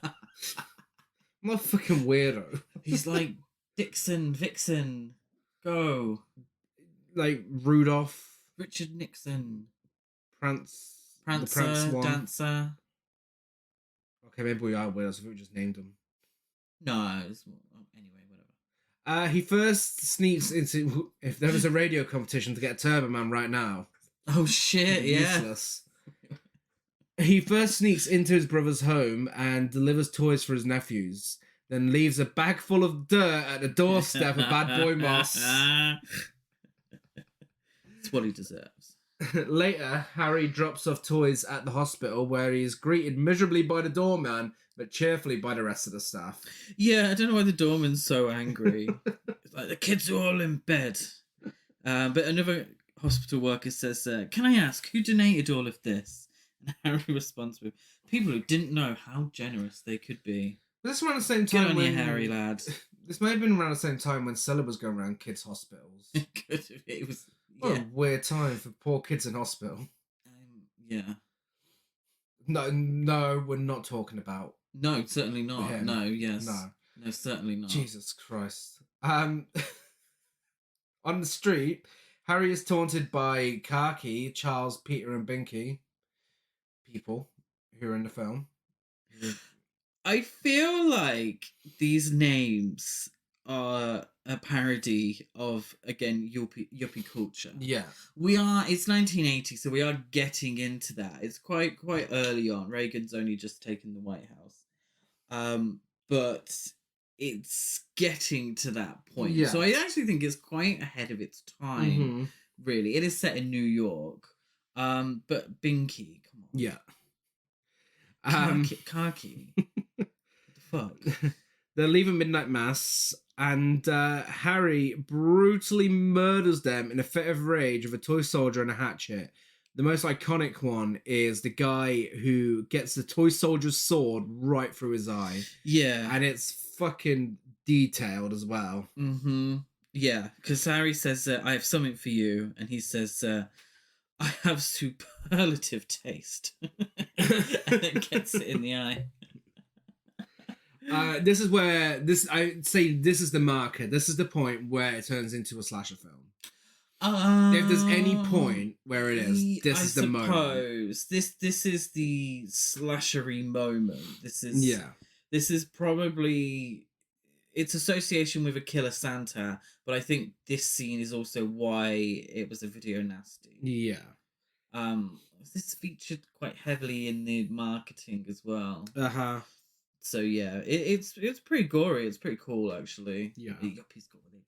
I'm a fucking weirdo. He's like Dixon, Vixen, go. Like Rudolph. Richard Nixon. Prancer, Dancer. Okay, maybe we are weirdos if we just named them. No. Anyway, whatever. He first sneaks into... If there was a radio competition to get a Turbo Man right now... Oh, shit, yeah. Useless. He first sneaks into his brother's home and delivers toys for his nephews, then leaves a bag full of dirt at the doorstep of Bad Boy Moss. It's what he deserves. Later, Harry drops off toys at the hospital where he is greeted miserably by the doorman, but cheerfully by the rest of the staff. Yeah, I don't know why the doorman's so angry. It's like, the kids are all in bed. But another hospital worker says, can I ask, who donated all of this? And Harry responds with, people who didn't know how generous they could be. This was around the same time Good on you, Harry, lad. This may have been around the same time when Stella was going around kids' hospitals. It was... What a weird time for poor kids in hospital. Yeah. No, we're not talking about... No, certainly not. him. No, yes. No, certainly not. Jesus Christ. On the street, Harry is taunted by Khaki, Charles, Peter, and Binky. People who are in the film. I feel like these names are a parody of, again, yuppie culture. Yeah. It's 1980, so we are getting into that. It's quite early on. Reagan's only just taken the White House. But it's getting to that point. Yeah. So I actually think it's quite ahead of its time, really. It is set in New York. But Binky, come on. Yeah. Khaki. What the fuck? They leave a midnight mass, and Harry brutally murders them in a fit of rage with a toy soldier and a hatchet. The most iconic one is the guy who gets the toy soldier's sword right through his eye. Yeah. And it's fucking detailed as well. Mm-hmm. Yeah, because Harry says, I have something for you, and he says, I have superlative taste. And then gets it in the eye. This is where I say this is the marker. This is the point where it turns into a slasher film. If there's any point where it is, this is the moment. This is the slashery moment. This is probably its association with a killer Santa, but I think this scene is also why it was a video nasty. Yeah. This featured quite heavily in the marketing as well. So yeah, it's pretty gory. It's pretty cool, actually. Yeah. The yuppies got what they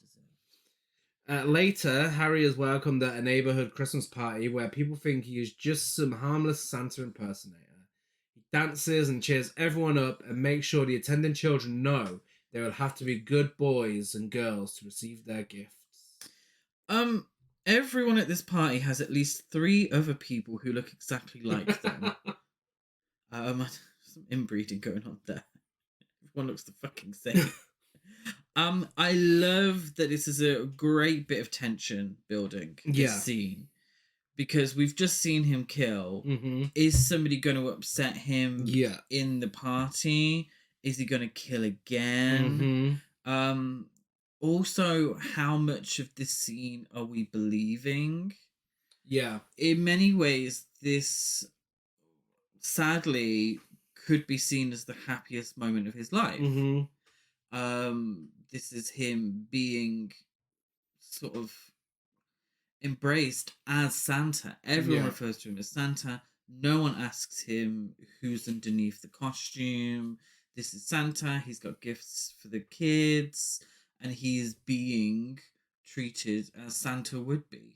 deserve. Later, Harry is welcomed at a neighborhood Christmas party where people think he is just some harmless Santa impersonator. He dances and cheers everyone up and makes sure the attending children know they will have to be good boys and girls to receive their gifts. Everyone at this party has at least 3 other people who look exactly like them. Some inbreeding going on there. Everyone looks the fucking same. I love that this is a great bit of tension building. This scene, because we've just seen him kill. Is somebody going to upset him? In the party, is he going to kill again? Also, how much of this scene are we believing? Yeah. In many ways, this sadly could be seen as the happiest moment of his life. This is him being sort of embraced as Santa. Everyone refers to him as Santa. No one asks him who's underneath the costume. This is Santa. He's got gifts for the kids. And he's being treated as Santa would be.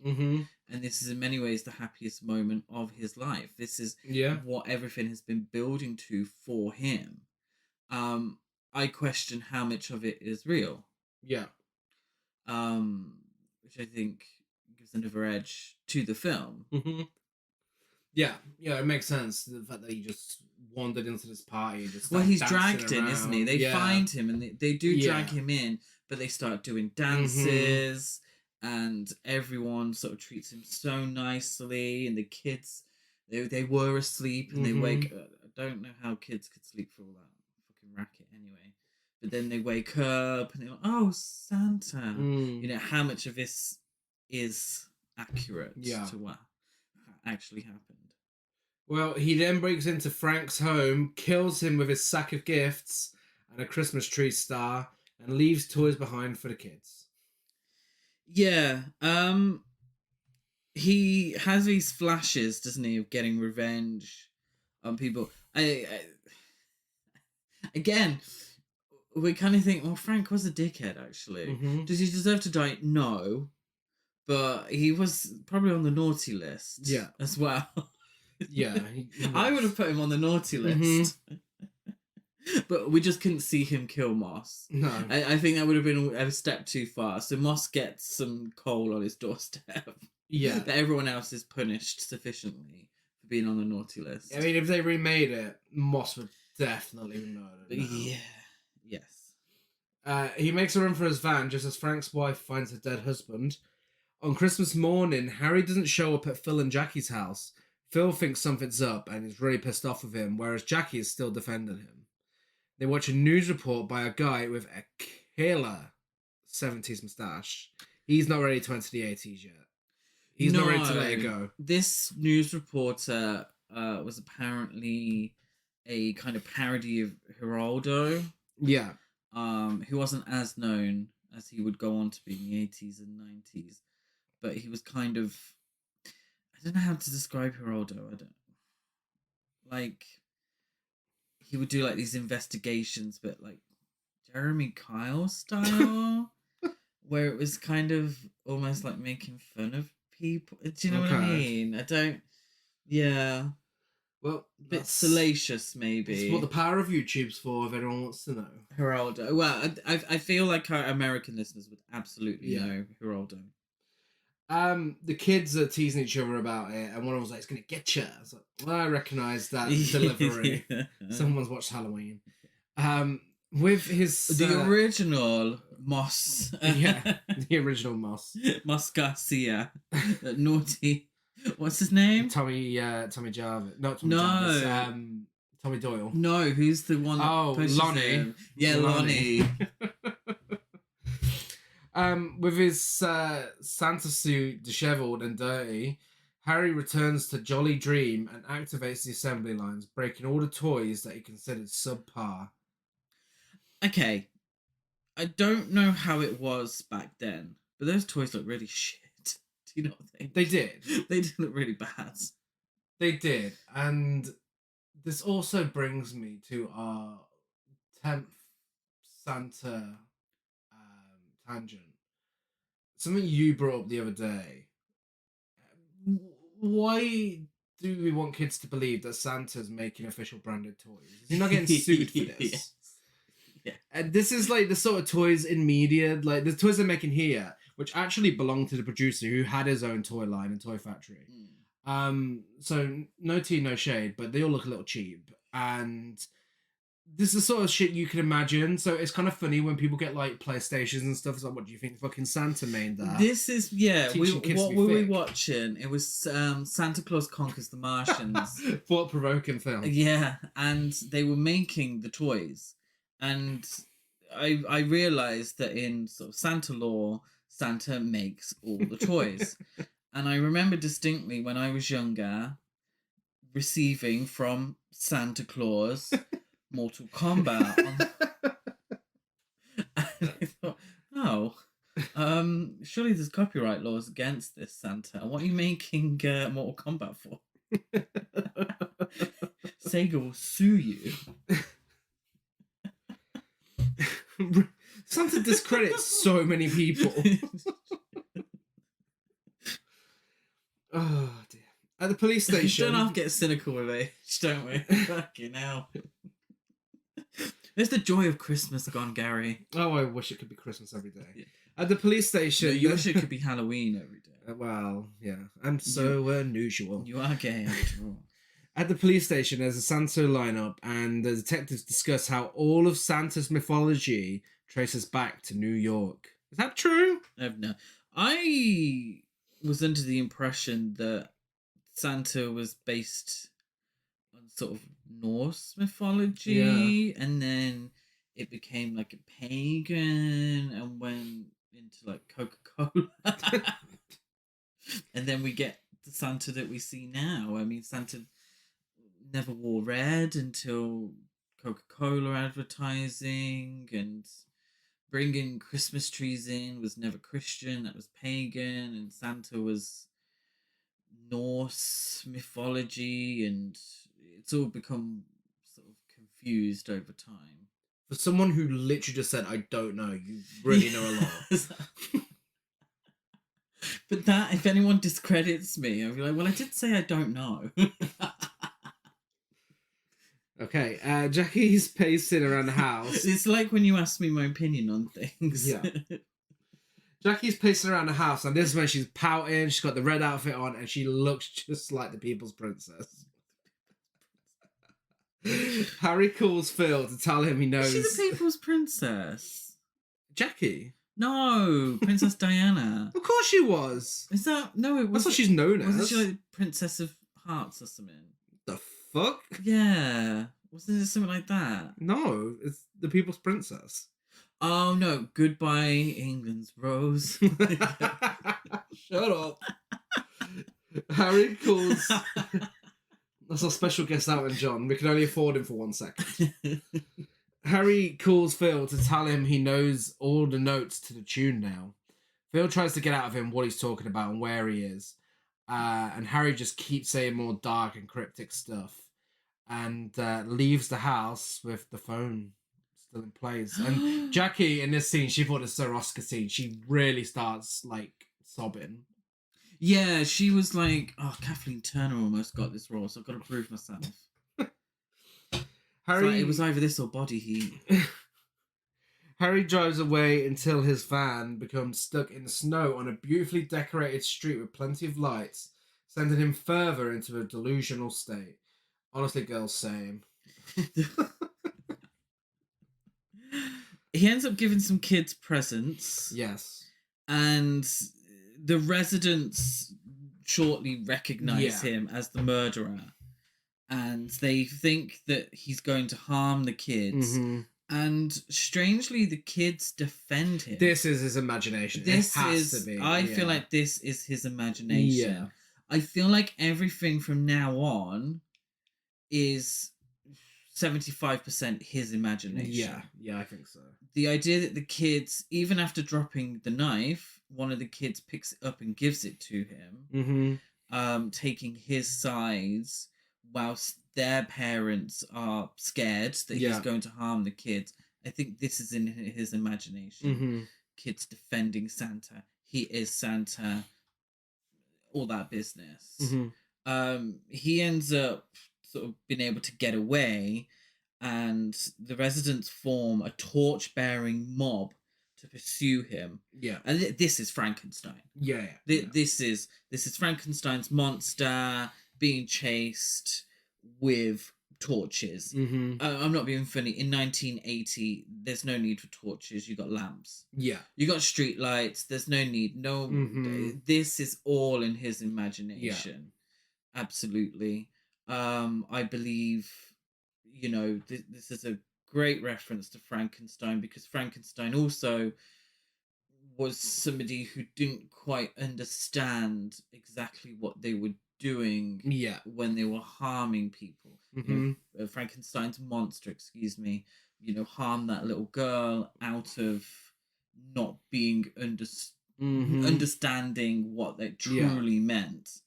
And this is in many ways the happiest moment of his life. This is what everything has been building to for him. I question how much of it is real. Which I think gives another edge to the film. Yeah, it makes sense. The fact that he just wandered into this party. He's dragged in, isn't he? They find him and they do drag him in, but they start doing dances and everyone sort of treats him so nicely. And the kids, they were asleep and they wake up. I don't know how kids could sleep for all that fucking racket anyway. But then they wake up and they're like, oh, Santa. You know, how much of this is accurate to what actually happened? Well, he then breaks into Frank's home, kills him with his sack of gifts, and a Christmas tree star, and leaves toys behind for the kids. Yeah. He has these flashes, doesn't he, of getting revenge on people. Again, we kind of think, well, Frank was a dickhead, actually. Mm-hmm. Does he deserve to die? No. But he was probably on the naughty list. Yeah. As well. Yeah. I would have put him on the naughty list. Mm-hmm. But we just couldn't see him kill Moss. No. I think that would have been a step too far. So Moss gets some coal on his doorstep. Yeah. But everyone else is punished sufficiently for being on the naughty list. I mean, if they remade it, Moss would definitely be murdered. But yeah. Yes. He makes a run for his van just as Frank's wife finds her dead husband. On Christmas morning, Harry doesn't show up at Phil and Jackie's house. Phil thinks something's up and is really pissed off with him, whereas Jackie is still defending him. They watch a news report by a guy with a killer 70s moustache. He's not ready to enter the 80s yet. He's not ready to let it go. This news reporter was apparently a kind of parody of Geraldo. Yeah. Who wasn't as known as he would go on to be in the 80s and 90s. But he was kind of... I don't know how to describe Geraldo. He would do, these investigations, but, Jeremy Kyle style, where it was kind of almost, making fun of people. Do you know what I mean? I don't... Yeah. Well, a bit salacious, maybe. That's what the power of YouTube's for, if anyone wants to know. Geraldo. Well, I feel like our American listeners would absolutely know Geraldo. The kids are teasing each other about it, and one of them was like, "It's gonna get you." I was like, "Well, I recognise that delivery." Someone's watched Halloween. With his the original Moss, the original Moss, Moss Garcia, naughty. What's his name? Tommy Jarvis. Not Tommy Jarvis. Tommy Doyle. No, who's the one? Oh, Lonnie. Yeah, Lonnie. With his Santa suit dishevelled and dirty, Harry returns to Jolly Dream and activates the assembly lines, breaking all the toys that he considered subpar. Okay, I don't know how it was back then, but those toys look really shit. Do you know what I think? They did. They did look really bad. They did, and this also brings me to our 10th Santa tangent. Something you brought up the other day. Why do we want kids to believe that Santa's making official branded toys? Is he not getting sued for this? Yeah. And this is the sort of toys in media, the toys they're making here, which actually belong to the producer who had his own toy line and toy factory. So no tea, no shade, but they all look a little cheap. And this is the sort of shit you can imagine. So it's kind of funny when people get PlayStations and stuff. It's like, what do you think fucking Santa made that? This is what were we thick. watching? It was Santa Claus Conquers the Martians. Thought-provoking film. Yeah, and they were making the toys, and I realized that in sort of Santa lore, Santa makes all the toys. And I remember distinctly when I was younger receiving from Santa Claus Mortal Kombat. And I thought, surely there's copyright laws against this, Santa. What are you making Mortal Kombat for? Sega will sue you. Santa discredits so many people. Oh dear. At the police station. Don't half get cynical with age, don't we? Fucking hell. There's the joy of Christmas gone, Gary. Oh, I wish it could be Christmas every day. Yeah. At the police station. No, you wish it could be Halloween every day. Well, yeah. I'm so unusual. You are gay after all. At the police station, there's a Santa lineup, and the detectives discuss how all of Santa's mythology traces back to New York. Is that true? No. I was under the impression that Santa was based on sort of Norse mythology, and then it became a pagan and went into Coca-Cola. And then we get the Santa that we see now. I mean, Santa never wore red until Coca-Cola advertising, and bringing Christmas trees in was never Christian, that was pagan, and Santa was Norse mythology, and it's all become sort of confused over time. For someone who literally just said, I don't know, you really know a lot. But that, if anyone discredits me, I'll be like, well, I did say I don't know. Okay, Jackie's pacing around the house. It's like when you ask me my opinion on things. Yeah. Jackie's pacing around the house, and this is when she's pouting, she's got the red outfit on, and she looks just like the People's Princess. Harry calls Phil to tell him he knows... Is she the People's Princess? Jackie? No, Princess Diana. Of course she was. Is that... No, it was... That's what she's known as. Wasn't she like Princess of Hearts or something? The fuck? Yeah. Wasn't it something like that? No, it's the People's Princess. Oh, no. Goodbye, England's Rose. Shut up. Harry calls... That's our special guest Alan John. We can only afford him for 1 second. Harry calls Phil to tell him he knows all the notes to the tune now. Phil tries to get out of him what he's talking about and where he is. And Harry just keeps saying more dark and cryptic stuff. And leaves the house with the phone still in place. And Jackie, in this scene, she thought it's Sir Oscar scene. She really starts, like, sobbing. Yeah, she was like, oh, Kathleen Turner almost got this role, so I've got to prove myself. Harry... It was either this or Body Heat. Harry drives away until his van becomes stuck in the snow on a beautifully decorated street with plenty of lights, sending him further into a delusional state. Honestly, girls, same. He ends up giving some kids presents. Yes. And the residents shortly recognize him as the murderer. And they think that he's going to harm the kids. Mm-hmm. And strangely, the kids defend him. This is his imagination. This it has is, to be. I feel like this is his imagination. Yeah. I feel like everything from now on is 75% his imagination. Yeah, I think so. The idea that the kids, even after dropping the knife, one of the kids picks it up and gives it to him, taking his sides, whilst their parents are scared that he's going to harm the kids. I think this is in his imagination. Kids defending Santa. He is Santa. All that business. He ends up sort of being able to get away, and the residents form a torch-bearing mob to pursue him. Yeah, and this is Frankenstein. This is Frankenstein's monster being chased with torches. I'm not being funny. In 1980, there's no need for torches. You got lamps. Yeah, you got street lights. There's no need. This is all in his imagination. Absolutely. I believe, this is a great reference to Frankenstein, because Frankenstein also was somebody who didn't quite understand exactly what they were doing when they were harming people. Frankenstein's monster, harmed that little girl out of not being understanding what that truly meant.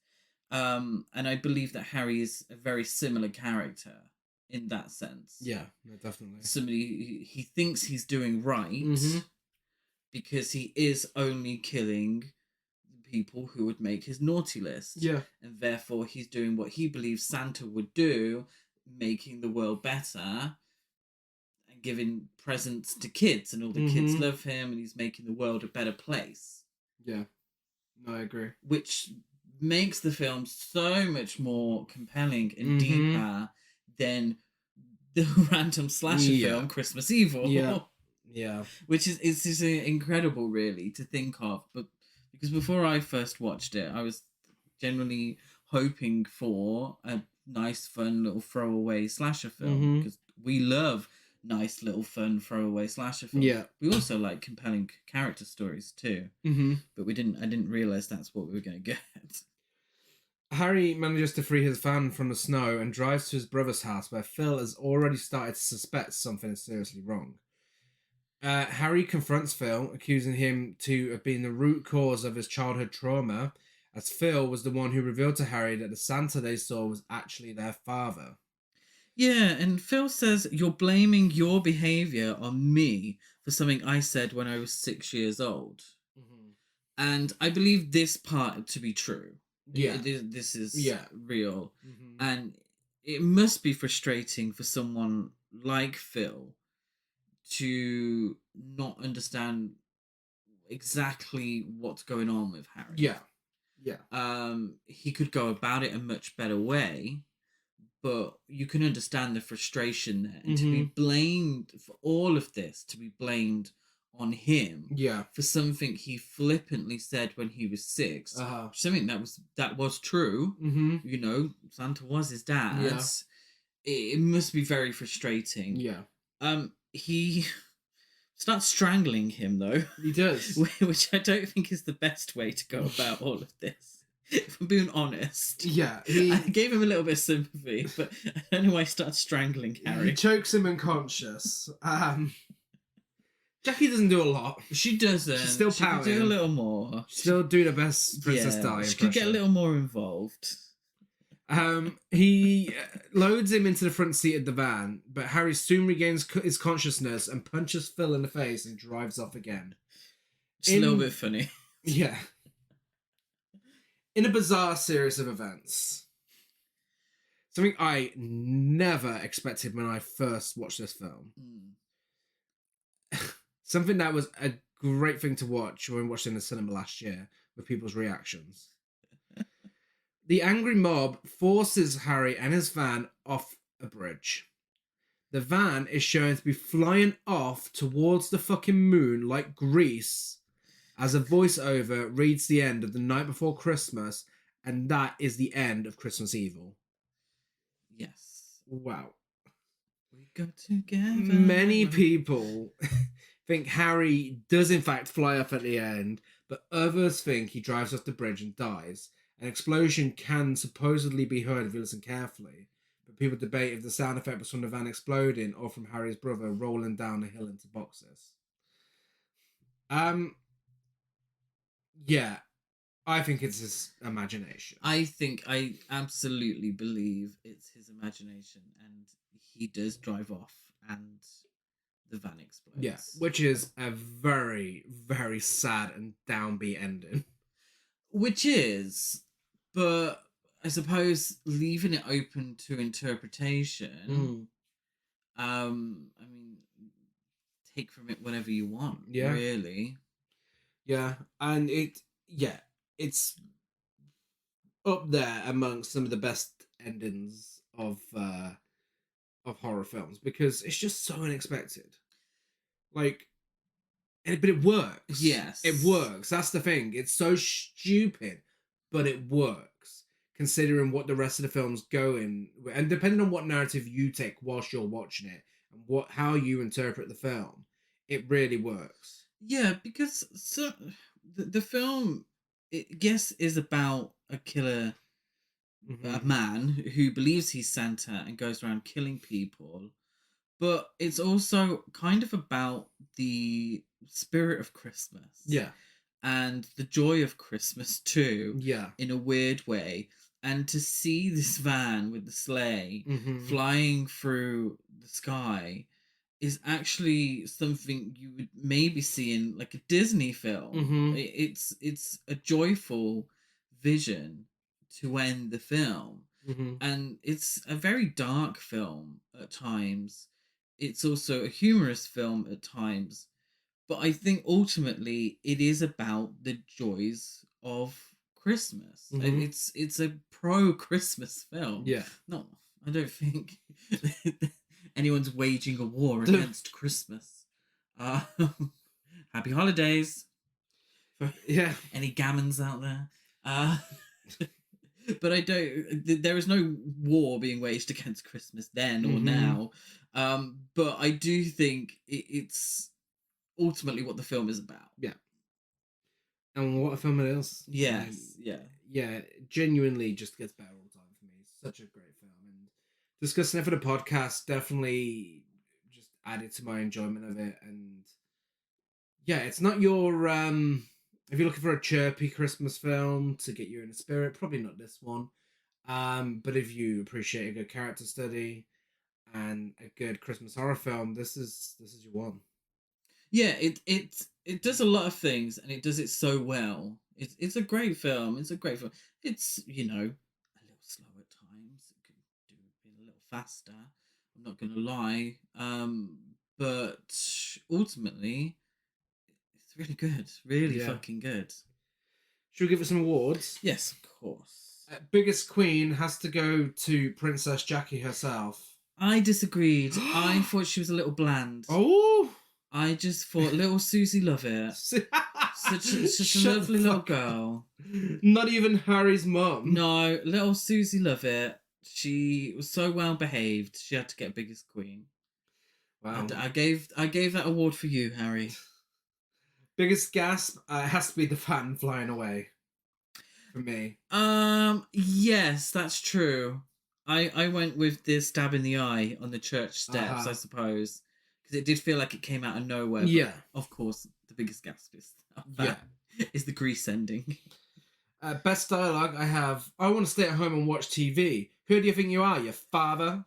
And I believe that Harry is a very similar character in that sense. Yeah, definitely. Somebody, he thinks he's doing right because he is only killing people who would make his naughty list. Yeah. And therefore he's doing what he believes Santa would do, making the world better and giving presents to kids, and all the kids love him, and he's making the world a better place. Yeah. No, I agree. Which makes the film so much more compelling and deeper than the random slasher film Christmas Evil. Yeah. Which is just incredible, really, to think of. But because before I first watched it, I was generally hoping for a nice, fun little throwaway slasher film, because we love nice little fun throwaway slasher films. Yeah. We also like compelling character stories too. But I didn't realize that's what we were going to get. Harry manages to free his van from the snow and drives to his brother's house, where Phil has already started to suspect something is seriously wrong. Harry confronts Phil, accusing him to have been the root cause of his childhood trauma, as Phil was the one who revealed to Harry that the Santa they saw was actually their father. Yeah, and Phil says, "You're blaming your behaviour on me for something I said when I was 6 years old." Mm-hmm. And I believe this part to be true. Yeah. This is Yeah. real. Mm-hmm. And it must be frustrating for someone like Phil to not understand exactly what's going on with Harry. Yeah. He could go about it a much better way, but you can understand the frustration there. And to be blamed for all of this, to be blamed on him for something he flippantly said when he was 6, something that was true. You know, Santa was his dad. It must be very frustrating. He starts strangling him, though. He does. Which I don't think is the best way to go about all of this, if I'm being honest. I gave him a little bit of sympathy, but I don't know why he starts strangling Harry. He chokes him unconscious. Jackie doesn't do a lot. She doesn't. She's still She could do a little more. Still do the best Princess Di She could get a little more involved. He loads him into the front seat of the van, but Harry soon regains his consciousness and punches Phil in the face and drives off again. Just a little bit funny. Yeah. In a bizarre series of events. Something I never expected when I first watched this film. Something that was a great thing to watch when we watched it in the cinema last year with people's reactions. The angry mob forces Harry and his van off a bridge. The van is shown to be flying off towards the fucking moon like grease as a voiceover reads the end of The Night Before Christmas, and that is the end of Christmas Evil. Yes. Wow. We go together. Many people think Harry does in fact fly off at the end, but others think he drives off the bridge and dies. An explosion can supposedly be heard if you listen carefully, but people debate if the sound effect was from the van exploding or from Harry's brother rolling down a hill into boxes. Yeah, I think it's his imagination. I absolutely believe it's his imagination, and he does drive off and the van explodes. Yeah, which is a very, very sad and downbeat ending. Which is, but I suppose leaving it open to interpretation, I mean, take from it whatever you want, really. Yeah, and it's up there amongst some of the best endings of horror films because it's just so unexpected. Like, but it works. Yes. It works. That's the thing. It's so stupid, but it works considering what the rest of the film's going, and depending on what narrative you take whilst you're watching it and how you interpret the film, it really works. Yeah, because the film, yes, is about a killer, a man who believes he's Santa and goes around killing people, but it's also kind of about the spirit of Christmas. Yeah. And the joy of Christmas too. Yeah. In a weird way. And to see this van with the sleigh flying through the sky is actually something you would maybe see in like a Disney film. It's a joyful vision to end the film. And it's a very dark film at times. It's also a humorous film at times. But I think ultimately it is about the joys of Christmas. It's a pro-Christmas film. Yeah. No, I don't think anyone's waging a war against Christmas. Happy holidays. Yeah. Any gammons out there? But I don't. There is no war being waged against Christmas then or now. But I do think it's ultimately what the film is about. Yeah. And what a film it is. Yes. yeah, genuinely just gets better all the time for me. It's such a great film, and discussing it for the podcast definitely just added to my enjoyment of it. And yeah, it's not your if you're looking for a chirpy Christmas film to get you in the spirit, probably not this one. But if you appreciate a good character study and a good Christmas horror film, this is your one. Yeah, it does a lot of things, and it does it so well. It's a great film. It's a great film. It's, a little slow at times. It could do be a little faster. I'm not gonna lie. But ultimately, it's really good. Really fucking good. Should we give it some awards? Yes, of course. Biggest queen has to go to Princess Jackie herself. I disagreed. I thought she was a little bland. Oh! I just thought little Susie Lovett. such a lovely little girl. Not even Harry's mum. No, little Susie Lovett. She was so well behaved. She had to get biggest queen. Wow. I gave that award for you, Harry. Biggest gasp has to be the fan flying away. For me. Yes, that's true. I went with the stab in the eye on the church steps, I suppose. Because it did feel like it came out of nowhere. Yeah. Of course, the biggest gasp is the Grease ending. Best dialogue I want to stay at home and watch TV. Who do you think you are, your father?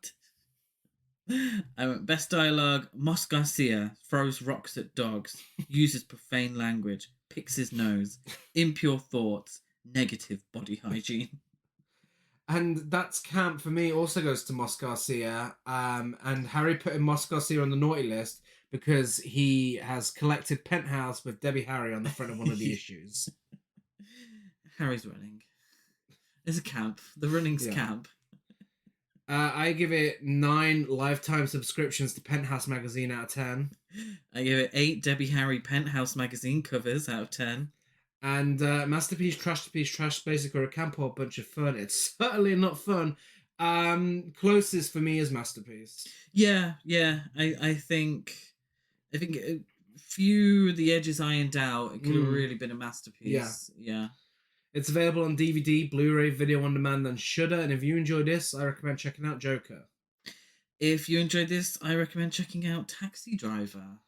I went best dialogue. Mos Garcia throws rocks at dogs, uses profane language, picks his nose, impure thoughts, negative body hygiene. And that's camp for me also goes to Mos Garcia. And Harry put in Mos Garcia on the naughty list because he has collected Penthouse with Debbie Harry on the front of one of the issues. Harry's running. It's a camp. The running's camp. I give it 9 lifetime subscriptions to Penthouse magazine out of 10. I give it 8 Debbie Harry Penthouse magazine covers out of 10. And Masterpiece, Trash Basic, or a camp or a bunch of fun. It's certainly not fun. Closest for me is Masterpiece. Yeah. I think few the edges ironed out. It could have really been a masterpiece. Yeah. It's available on DVD, Blu-ray, video on demand, and Shudder. And if you enjoy this, I recommend checking out Joker. If you enjoyed this, I recommend checking out Taxi Driver.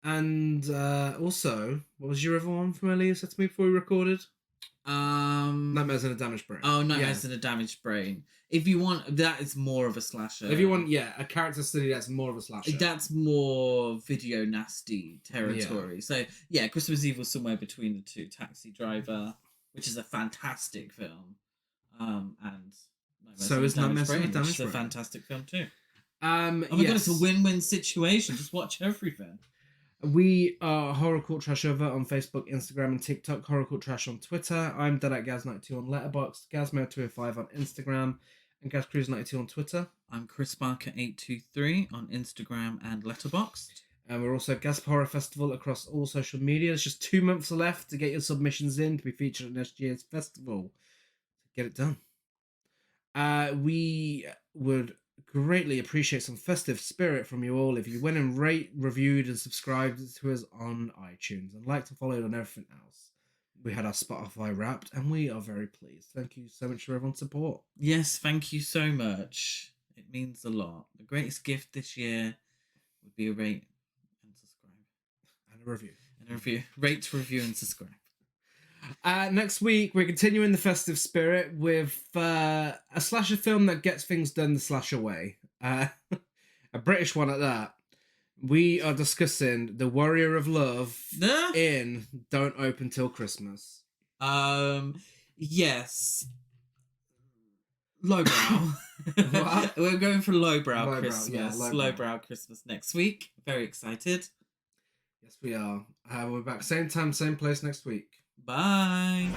And also, what was your other one from earlier you said to me before we recorded? Nightmares in a Damaged Brain. Oh, Nightmares in a Damaged Brain. If you want, that is more of a slasher. If you want, a character study that's more of a slasher. That's more video nasty territory. So, Christmas Eve was somewhere between the two. Taxi Driver, which is a fantastic film. And Nightmares in a Damaged Brain, which is a fantastic film too. Oh my god, it's a win-win situation. Just watch everything. We are Horror Cult Trash over on Facebook, Instagram, and TikTok. Horror Cult Trash on Twitter. I'm Dead at Gaz92 on Letterboxd, Gazmo205 on Instagram, and GazCruise92 on Twitter. I'm Chris Barker823 on Instagram and Letterboxd. And we're also Gasp Horror Festival across all social media. There's just 2 months left to get your submissions in to be featured at next year's festival. Get it done. We would greatly appreciate some festive spirit from you all if you went and rate, reviewed, and subscribed to us on iTunes and liked and followed on everything else. We had our Spotify Wrapped, and we are very pleased. Thank you so much for everyone's support. Yes, thank you so much. It means a lot. The greatest gift this year would be a rate and subscribe. And a review. Rate, review, and subscribe. Next week, we're continuing the festive spirit with a slasher film that gets things done the slasher way. A British one at that. We are discussing The Warrior of Love in Don't Open Till Christmas. Yes. Lowbrow. We're going for lowbrow Christmas. Yeah, lowbrow Christmas next week. Very excited. Yes, we are. We're back same time, same place next week. Bye.